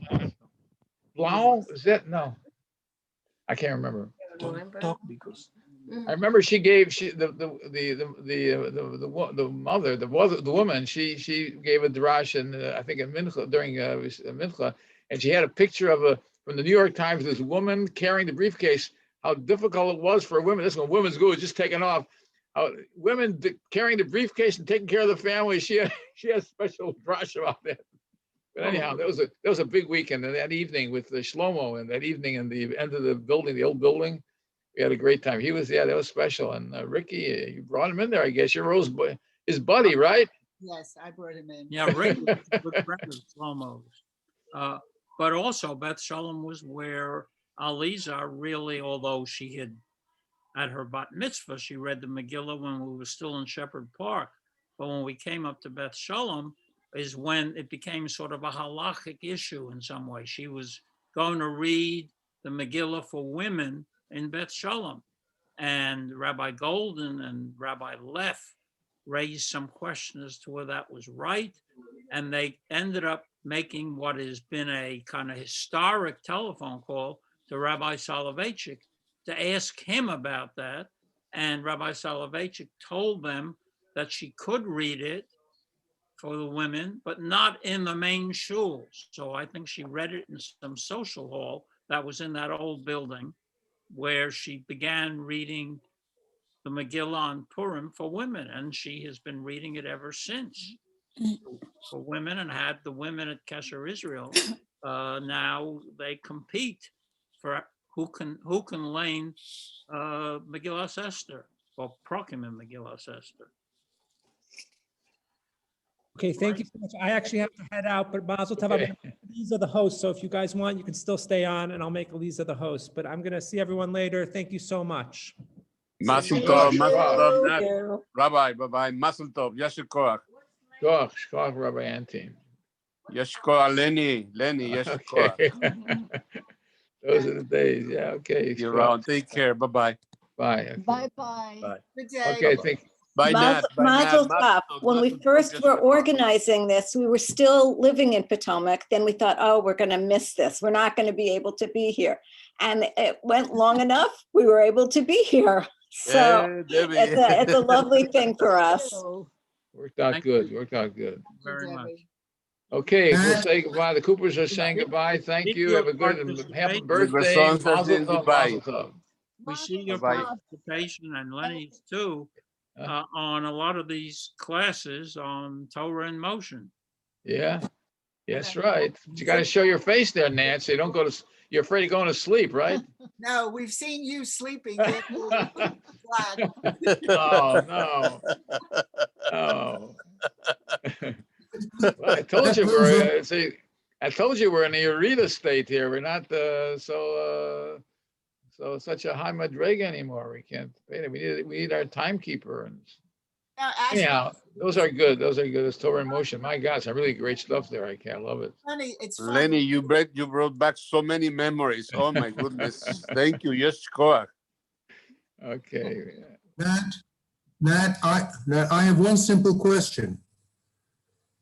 Blau? Is that no? I can't remember. Talk because I remember she gave the mother, the woman, she gave a drash and I think in Mincha during Mincha, and she had a picture of from the New York Times, this woman carrying the briefcase. How difficult it was for women. This is when women's school was just taking off. Women carrying the briefcase and taking care of the family. She had a special drash about that. But anyhow, that was a big weekend. And that evening with the Shlomo, and that evening in the end of the building, the old building, we had a great time. That was special. And Ricky, you brought him in there, I guess. You're his buddy, right? Yes, I brought him in. Yeah, Ricky was a good friend of Shlomo's. But also Beth Shalom was where Aliza really, although she had at her bat mitzvah, she read the Megillah when we were still in Shepherd Park. But when we came up to Beth Shalom is when it became sort of a halachic issue in some way. She was going to read the Megillah for women in Beth Shalom. And Rabbi Golden and Rabbi Leff raised some questions as to whether that was right. And they ended up making what has been a kind of historic telephone call to Rabbi Soloveitchik to ask him about that. And Rabbi Soloveitchik told them that she could read it for the women, but not in the main shuls. So I think she read it in some social hall that was in that old building where she began reading the Megillah on Purim for women. And she has been reading it ever since for women and had the women at Kesher Israel. Now they compete for who can learn Megillas Esther or Prokim in Megillas Esther. Okay, thank you so much. I actually have to head out, but Mazel Tov. I'm gonna make Eliza the host. So if you guys want, you can still stay on and I'll make Eliza the host, but I'm going to see everyone later. Thank you so much. Mazel Tov, Nat. Rabbi, bye-bye. Mazel Tov, Yashir Koach. Shkoach, Rabbi Antin. Yashir Koach, Lenny, Yashir Koach. Those are the days. Yeah, okay. You're around. Take care. Bye-bye. Bye. Okay. Bye-bye. Bye. Good day. Okay, thank you. Bye, Nat. Bye, Nat. Mazel tov. When we Mazel tov, first Yashir were Koach. organizing this, we were still living in Potomac. Then we thought, oh, we're going to miss this. We're not going to be able to be here. And it went long enough. We were able to be here. So Debbie. it's a lovely thing for us. Worked out good. Worked out good. Very much. Okay, we'll say goodbye. The Coopers are saying goodbye. Thank you. Have a good and happy birthday. sons are Mazel saying tov, goodbye. mazel tov. We see your Bye-bye. participation and Lenny's too on a lot of these classes on Torah in Motion. Yeah, that's right. But you got to show your face there, Nancy. Don't go to. You're afraid of going to sleep, right? No, we've seen you sleeping. Oh no. Oh. Well, I told you we're. I told you we're in the real estate here. We're not so such a high madrega anymore. We can't pay it. We need our timekeeper. And No, actually, anyhow, those are good. Those are good. It's Torah in Motion. My God, some really great stuff there. I love it. funny. It's funny. Lenny, you brought back so many memories. Oh my goodness. Thank you. Yes, Koach. Okay. Nat, I have one simple question.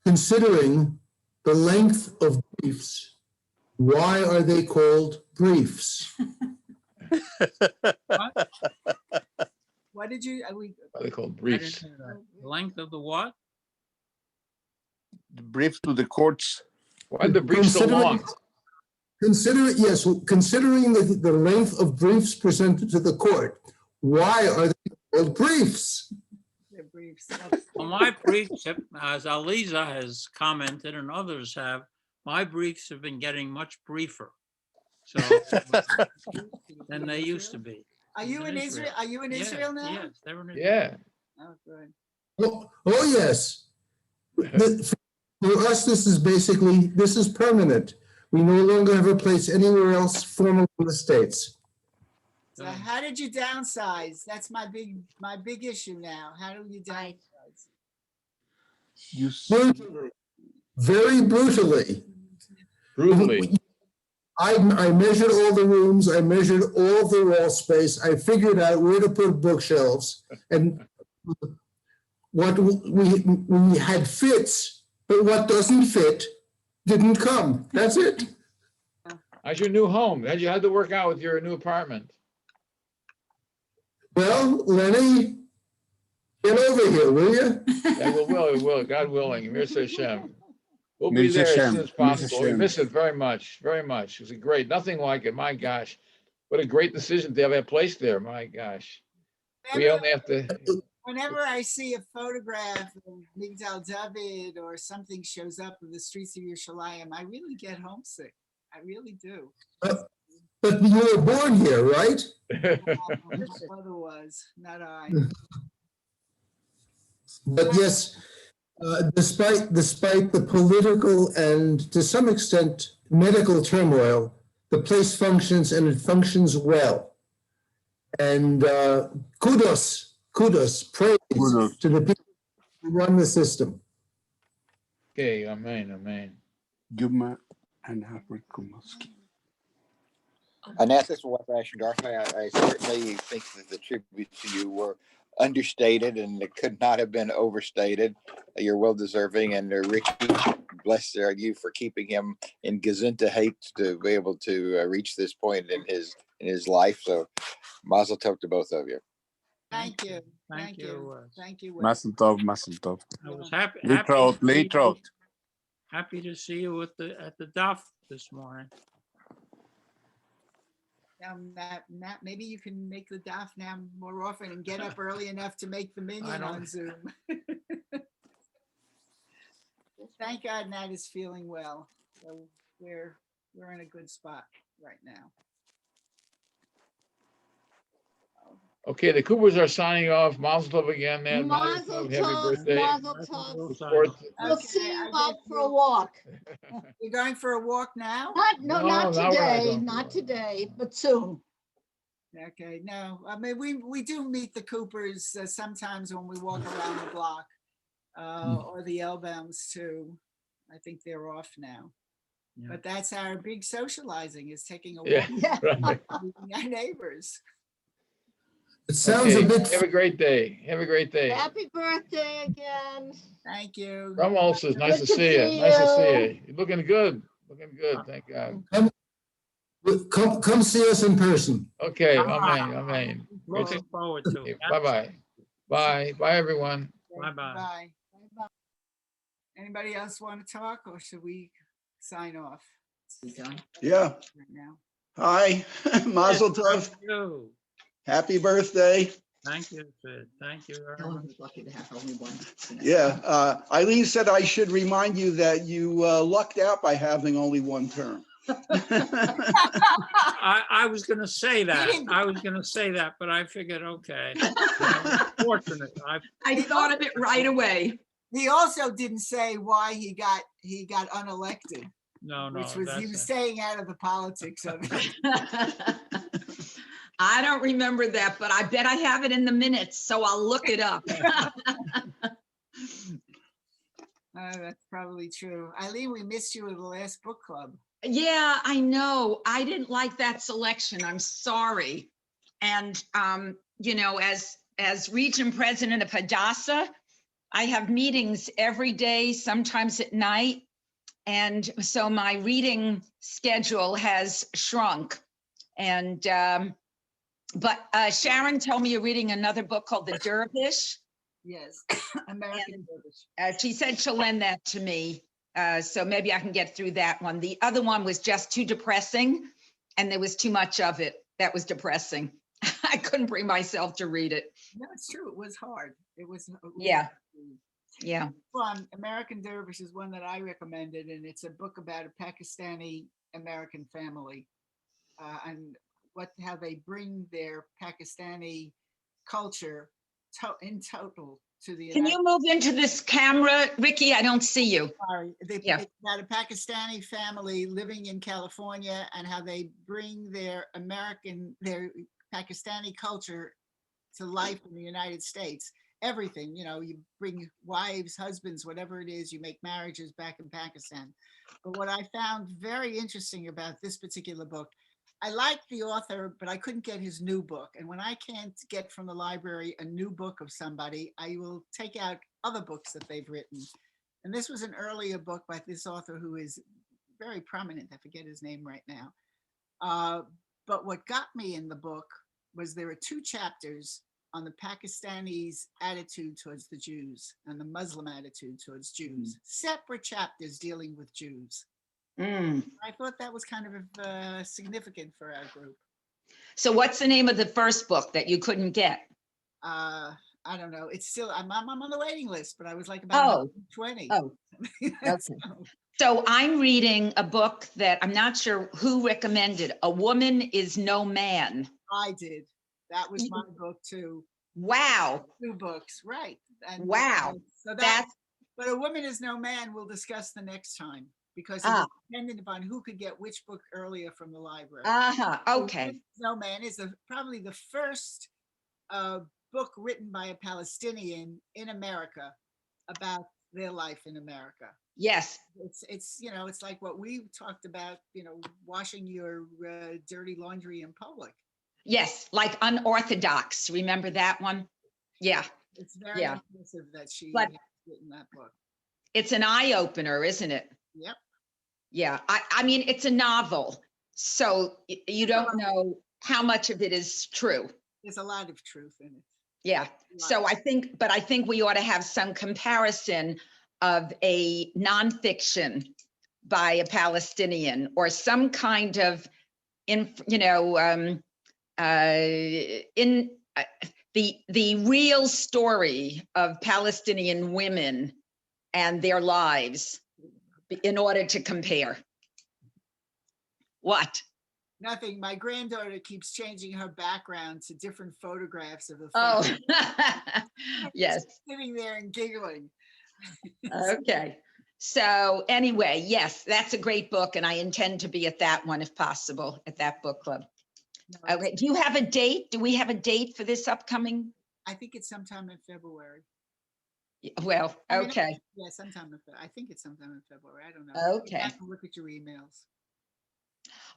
Considering the length of briefs, why are they called briefs? What did you? What are they called? I Briefs. didn't hear that. The length of the what? The briefs to the courts. Why are the briefs so long? Considering the length of briefs presented to the court, why are they called briefs? They're briefs. Well, my briefs, as Aliza has commented and others have, my briefs have been getting much briefer. So than they used to be. Are you in Israel? Are you in Israel now? Yes, they're in Israel. Yeah. Oh, good. Oh, yes. For us, this is permanent. We no longer have a place anywhere else formally in the States. So how did you downsize? That's my big issue now. How do you downsize? Brutally. Very brutally. Brutally. I measured all the rooms, I measured all the wall space, I figured out where to put bookshelves, and what we had fits, but what doesn't fit didn't come. That's it. How's your new home? How'd you have to work out with your new apartment? Well, Lenny, get over here, will you? Yeah, we will. God willing. Mirza Hashem. We'll be there as soon as possible. We miss it very much, very much. It's great. Nothing like it. My gosh. What a great decision to have that place there. My gosh. We only have to. Whenever I see a photograph of Migdal David or something shows up in the streets of Yerushalayim, I really get homesick. I really do. But you were born here, right? My mother was, not I. But yes, despite the political and to some extent medical turmoil, the the place functions and it functions well. And kudos, praise to the people who run the system. Okay, amen. Yuma and Afrikumovsky. Nat, this is what I certainly think that the tributes to you were understated and it could not have been overstated. You're well deserving, and Ricky, bless you for keeping him in Gesundheit to be able to reach this point in his life. So, mazel tov to both of you. Thank you. Thank you. Thank you. Mazel tov, mazel tov. I was happy. Latrout. Happy to see you at the DAF this morning. Now, Matt, maybe you can make the DAF now more often and get up early enough to make the minion on Zoom. Thank God Nat is feeling well. So we're in a good spot right now. Okay, the Coopers are signing off. Mazel tov again, Nat. Mazel Happy tov, birthday. mazel tov. Support- We'll see you out for a walk. You're going for a walk now? Not No, now we're not today, going for a not walk. today, but soon. Okay, no, I mean, we do meet the Coopers sometimes when we walk around the block, or the Elbounds too. I think they're off now. Yeah. But that's our big socializing, is taking a walk. Yeah, right. Meeting our neighbors. It sounds Okay, a bit. have a great day. Have a great day. Happy birthday again. Thank you. Ramos, it's nice to Good to see you. see Nice to you. see you. You're looking good. Looking good. Thank God. Come see us in person. Okay, amen. Looking forward to it. Bye-bye. Bye. Bye, everyone. Bye-bye. Bye. Anybody else want to talk, or should we sign off? Yeah. Right now. Hi, Mazel Tov. Thank you. Happy birthday. Thank you, Sid. Thank you very much. Lucky to have only one. Yeah, Eileen said I should remind you that you lucked out by having only one term. I was going to say that. But I figured, okay. Fortunate. I thought of it right away. He also didn't say why he got unelected. No, Which was, he was staying out of the politics of it. I don't remember that, but I bet I have it in the minutes, so I'll look it up. That's probably true. Eileen, we missed you at the last book club. Yeah, I know. I didn't like that selection. I'm sorry. And, you know, as region president of Hadassah, I have meetings every day, sometimes at night. And so my reading schedule has shrunk. And, but Sharon told me you're reading another book called The Dervish. Yes, American Dervish. She said she'll lend that to me. So maybe I can get through that one. The other one was just too depressing and there was too much of it. That was depressing. I couldn't bring myself to read it. No, it's true. It was hard. It was. Yeah. Yeah. One, American Dervish is one that I recommended, and it's a book about a Pakistani American family and how they bring their Pakistani culture in total to the Can you move into this camera, Ricky? I don't see you. Sorry. It's about a Pakistani family living in California and how they bring their Pakistani culture to life in the United States. Everything, you know, you bring wives, husbands, whatever it is, you make marriages back in Pakistan. But what I found very interesting about this particular book, I liked the author, but I couldn't get his new book. And when I can't get from the library a new book of somebody, I will take out other books that they've written. And this was an earlier book by this author who is very prominent. I forget his name right now. But what got me in the book was there are 2 chapters on the Pakistanis' attitude towards the Jews and the Muslim attitude towards Jews, separate chapters dealing with Jews. I thought that was kind of significant for our group. So what's the name of the first book that you couldn't get? I don't know. It's still, I'm on the waiting list, but I was like about 20. Oh, okay. So I'm reading a book that I'm not sure who recommended. A Woman is No Man. I did. That was my book too. Wow. 2 books, right. And wow. So that's, but A Woman is No Man we'll discuss the next time. because it was dependent upon who could get which book earlier from the library. Uh-huh, So okay. Snowman is probably the first book written by a Palestinian in America about their life in America. Yes. It's you know, it's like what we talked about, you know, washing your dirty laundry in public. Yes, like Unorthodox. Remember that one? Yeah. It's very impressive that she But has written that book. it's an eye opener, isn't it? Yep. Yeah. I mean, it's a novel, so you don't know how much of it is true. There's a lot of truth in it. Yeah. So I think we ought to have some comparison of a nonfiction by a Palestinian or some kind of, the real story of Palestinian women and their lives in order to compare. What? Nothing. My granddaughter keeps changing her background to different photographs of the. Oh, yes. Sitting there and giggling. Okay. So anyway, yes, that's a great book, and I intend to be at that one if possible, at that book club. Okay. Do you have a date? Do we have a date for this upcoming? I think it's sometime in February. Well, okay. Yeah, sometime in February. I think it's sometime in February. I don't know. Okay. You have to look at your emails.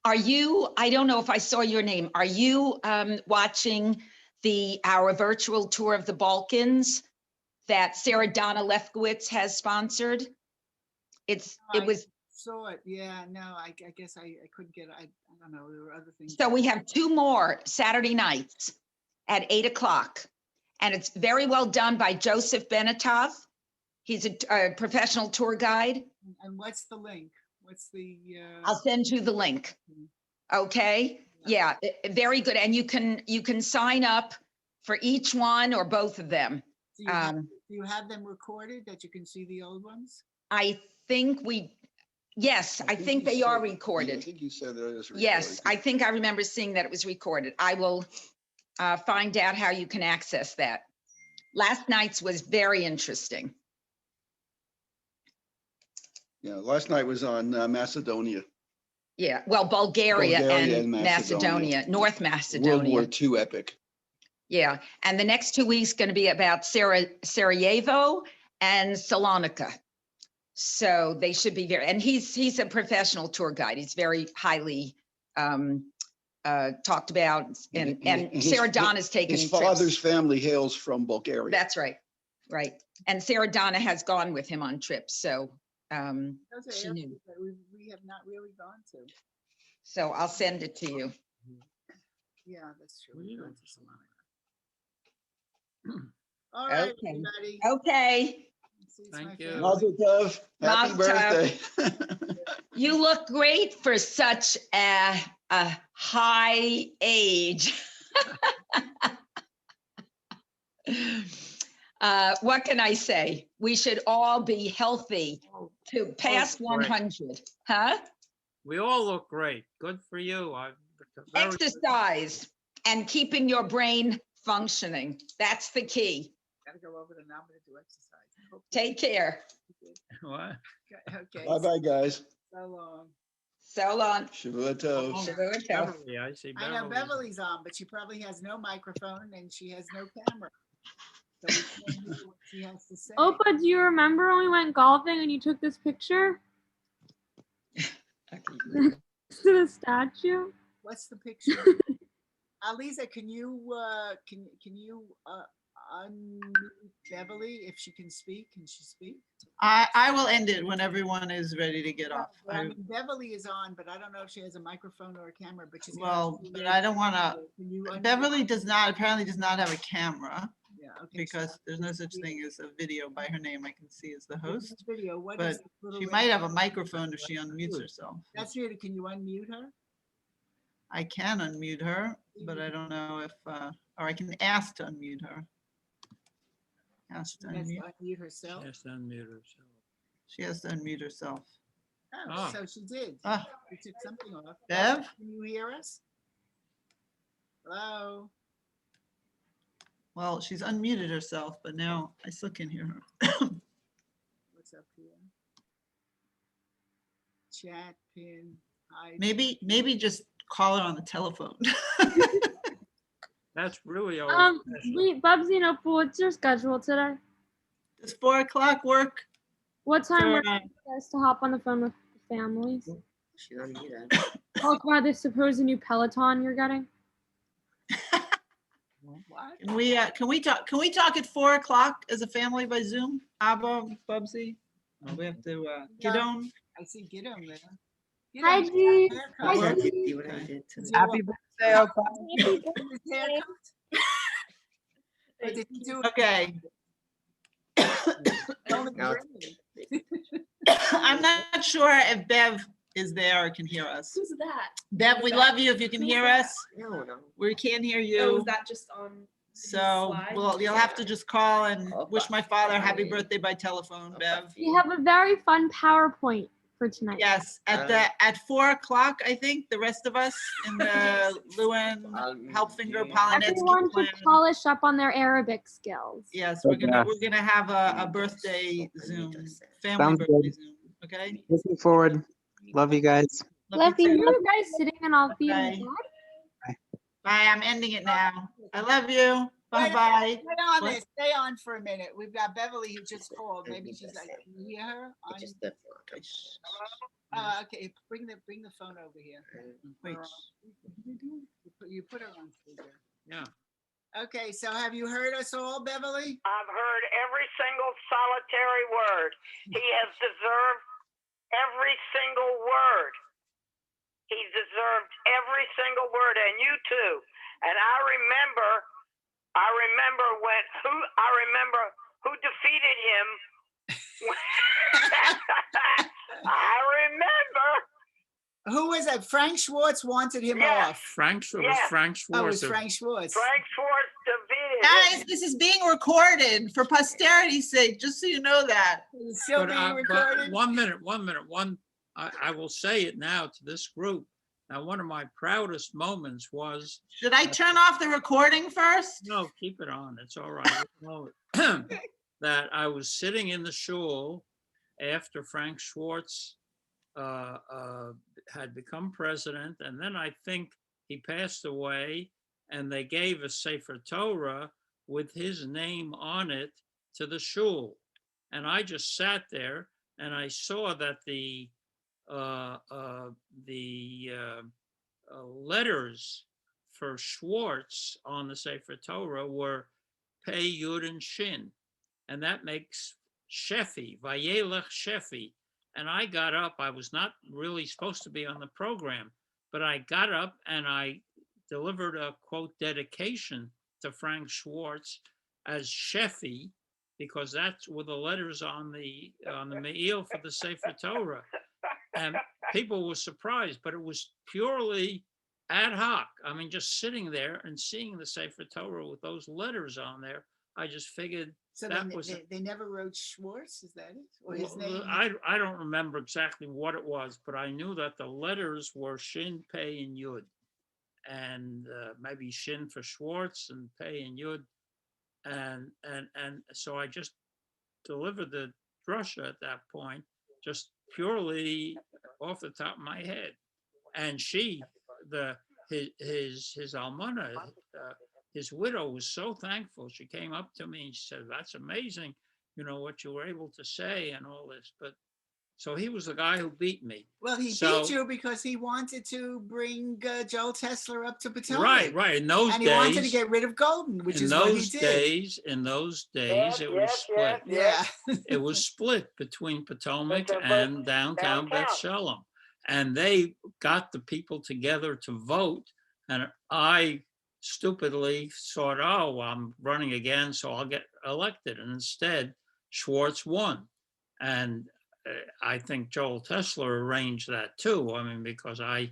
Are you, I don't know if I saw your name, are you watching our virtual tour of the Balkans that Sarah Donna Lefkowitz has sponsored? It was. Saw it. Yeah, no, I guess I couldn't get it. I don't know. There were other things. So we have 2 more Saturday nights at 8 o'clock. And it's very well done by Joseph Benetov. He's a professional tour guide. And what's the link? What's the? I'll send you the link. Okay. Yeah, very good. And you can sign up for each one or both of them. Do you have them recorded that you can see the old ones? I think yes, I think they are recorded. I think you said that it was recorded. Yes, I think I remember seeing that it was recorded. I will find out how you can access that. Last night's was very interesting. Yeah, last night was on Macedonia. Yeah, well, Bulgaria and Macedonia, North Macedonia. World War II epic. Yeah, and the next 2 weeks going to be about Sarajevo and Salonika. So they should be very, and he's a professional tour guide. He's very highly talked about, and Sarah Donna is taking his father's family hails from Bulgaria. That's right, right. And Sarah Donna has gone with him on trips, so Those she are knew. areas that we have not really gone to. So I'll send it to you. Yeah, that's true. We've gone to Salonika. All right, Okay. everybody. Okay. Thank you. Mazel tov. Happy Mazel tov. birthday. You look great for such a high age. What can I say? We should all be healthy to past 100, huh? We all look great. Good for you. Exercise and keeping your brain functioning. That's the key. Gotta go over to now. I'm gonna do exercise. Take care. What? Okay. Bye-bye, guys. So long. So long. Shavua tov. Shavua tov. Beverly, I see I know Beverly. Beverly's on, but she probably has no microphone and she has no camera. So we can't hear what she has to say. Opa, do you remember when we went golfing and you took this picture? To the statue? What's the picture? Lisa, can you unmute Beverly if she can speak? Can she speak? I will end it when everyone is ready to get off. But I mean, Beverly is on, but I don't know if she has a microphone or a camera, but she's. Well, but I don't want to, Beverly apparently does not have a camera. Yeah, okay. Because there's no such thing as a video by her name I can see as the host. Video. What But is the little she red- might have a microphone if she unmutes herself. That's weird. Can you unmute her? I can unmute her, but I don't know if, or I can ask to unmute her. Ask to She has to unmute. unmute herself. Yes, unmute herself. She has to unmute herself. Oh, Ah. so she did. Ah. We took something off. Bev? Can you hear us? Hello? Well, she's unmuted herself, but now I still can't hear her. What's up here? chat pin. hide. Maybe just call her on the telephone. That's really old. Bubsy, no, what's your schedule today? Does 4 o'clock work? What time Sure. works for you guys to hop on the phone with the families? She don't need that. Talk about this supposed new Peloton you're getting. Can we talk at 4 o'clock as a family by Zoom? Abba, Bubsy? We have to get on. I see Gidon there. Hi, G. Hi, Hi, G. G. Happy birthday, Opa. Okay. I'm not sure if Bev is there or can hear us. Who's that? Bev, we love you if you can hear us. No. We can't hear Oh, you. is that just on? So, slide? well, you'll have to just call and wish my father happy birthday by telephone, Bev. We have a very fun PowerPoint for tonight. Yes, at 4 o'clock, I think, the rest of us in the Lewin, Helpfinger, Polonetsky Everyone plan. should polish up on their Arabic skills. Yes, we're gonna have a birthday Zoom, family Sounds birthday good. Zoom, okay? Looking forward. Love you guys. Love you you. too. You guys sitting and I'll be in Bye. bed. Bye, I'm ending it now. I love you. Wait, Bye-bye. Stay on What? this. Stay on for a minute. We've got Beverly who just called. Maybe she's like, can you hear her? Okay, bring the phone over here. Wait. You put her on speaker. Yeah. Okay, so have you heard us all, Beverly? I've heard every single solitary word. He has deserved every single word. He deserved every single word, and you too. And I remember who defeated him. I remember. Who was it? Frank Schwartz wanted him Yes. off. Frank Schwartz. Yeah. Frank Oh, it Schwartz. was Frank Schwartz. Frank Schwartz defeated Guys, him. this is being recorded for posterity's sake, just so you know that. It's still But, being but recorded. one minute. I will say it now to this group. Now, one of my proudest moments was. Should I turn off the recording first? No, keep it on. It's all right. That I was sitting in the shul after Frank Schwartz had become president, and then I think he passed away, and they gave a Sefer Torah with his name on it to the shul, and I just sat there and I saw that the letters for Schwartz on the Sefer Torah were Pei, Yud, and Shin, and that makes Shefi, Vayelech Shefi. And I got up. I was not really supposed to be on the program, but I got up and I delivered a quote dedication to Frank Schwartz as Shefi, because that's were the letters on the Me'il for the Sefer Torah. And people were surprised, but it was purely ad hoc. I mean, just sitting there and seeing the Sefer Torah with those letters on there, I just figured So that was. they never wrote Schwartz, is that it? Or his name? I don't remember exactly what it was, but I knew that the letters were Shin, Pei, and Yud, and maybe Shin for Schwartz and Pei and Yud, and so I just delivered the drusha at that point, just purely off the top of my head, and his almana, his widow was so thankful. She came up to me and she said, "That's amazing, what you were able to say and all this." But so he was the guy who beat me. Well, he beat you because he wanted to bring Joel Tesler up to Potomac. Right. In those and days, he wanted to get rid of Golden, which is what he did. In those days, it was split. Yeah. It was split between Potomac and downtown Beth Shalom, and they got the people together to vote, and I stupidly thought, oh, I'm running again, so I'll get elected. And instead, Schwartz won. And I think Joel Tesler arranged that too. I mean, because I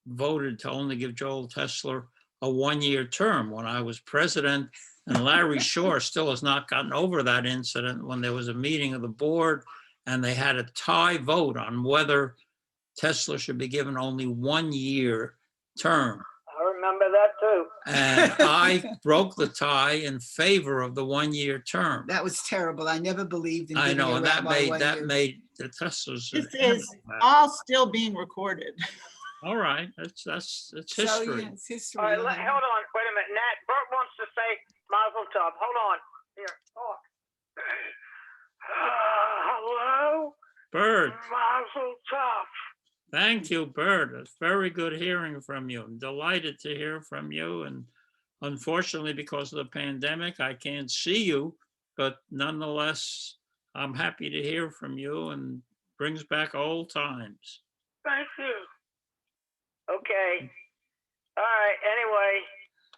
voted to only give Joel Tesler a one-year term when I was president. And Larry Shore still has not gotten over that incident when there was a meeting of the board and they had a tie vote on whether Tesler should be given only 1 year term. I remember that too. And I broke the tie in favor of the 1 year term. That was terrible. I never believed in I giving know, a and that rabbi 1 year. the Teslas. This is all still being recorded. All right, it's So, history. yeah, it's history. All right, yeah. hold on, wait a minute. Nat, Bert wants to say Mazel Tov. Hold on. Here, talk. Hello? Bert, Mazel Tov. thank you, Bert. It's very good hearing from you. I'm delighted to hear from you. And unfortunately, because of the pandemic, I can't see you, but nonetheless, I'm happy to hear from you and brings back old times. Thank you. Okay. All right, anyway,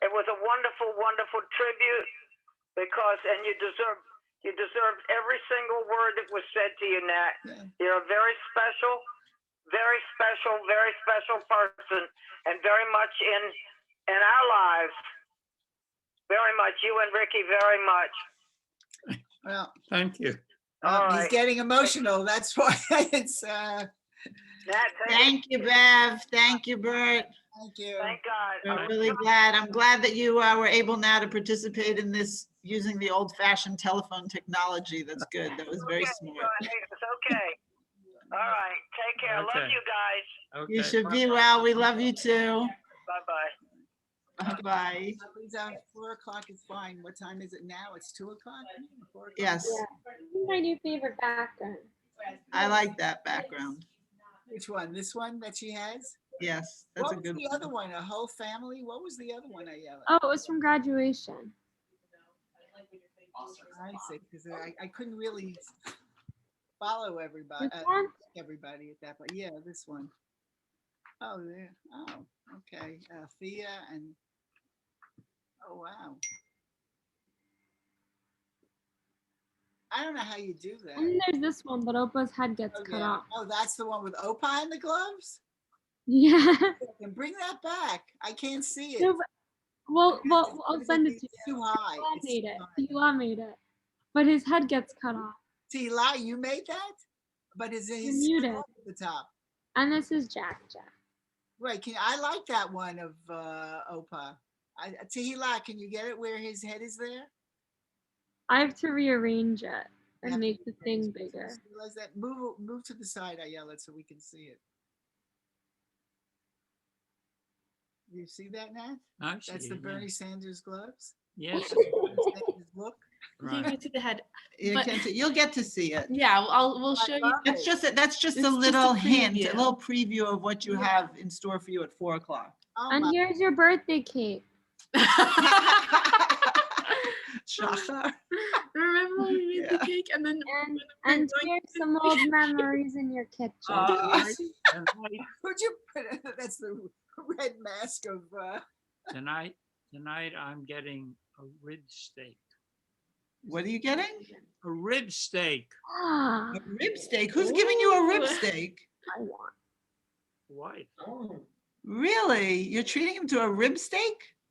it was a wonderful, wonderful tribute because, and you deserved every single word that was said to you, Nat. Yeah. You're a very special person and very much in our lives. Very much, you and Ricky, very much. Well, Thank you. All he's right. getting emotional. That's why it's, Nat, Thank you, Bev. Thank you, Bert. thank you. Thank God. We're really glad. I'm glad that you were able now to participate in this using the old-fashioned telephone technology. That's good. That was very smart. It's okay. All right, take care. Love Okay. you guys. You Okay. should be well. We love you too. Bye-bye. Bye. Please, 4 o'clock is fine. What time is it now? It's 2 o'clock? 4 o'clock? Yes, I think my new favorite background. I like that background. Which one? This one that she has? Yes, that's a What was good the one. other one? A whole family? What was the other one I yelled? Oh, it was from graduation. I see, because I couldn't really follow everybody. Which one? Everybody at that point. Yeah, this one. Oh, yeah. Oh, okay. Thea and. Oh, wow. I don't know how you do that. And there's this one, but Opa's head gets Oh, cut yeah. off. Oh, that's the one with Opa in the gloves? Yeah. And bring that back. I can't see it. No, but, well, I'll send it to It's you. too high. Tila It's made too it. high. Tila made it. But his head gets cut off. Tila, you made that? But his You're muted. at the top. And this is Jack. Right, I like that one of Opa. Tehila, can you get it where his head is there? I have to rearrange it You and have to make the thing bigger. Realize that. Move to the side, Ayala, so we can see it. You see that, Nat? I That's see the it, Bernie yeah. Sanders gloves. Yes. Bernie Sanders look. Right. Right to the head. You But- can't, you'll get to see it. Yeah, we'll show you. That's just It's a just a little hint, a preview. little preview of what you have in store for you at 4 o'clock. Oh, And here's your birthday cake. Shachar. Remember when we made the cake and then And here's some old memories in your kitchen. Tonight, Would you put it? That's the red mask of. tonight I'm getting a rib steak. What are you getting? A rib steak. A rib steak? Who's giving you a rib steak? I want. Wife. Really? You're treating him to a rib steak?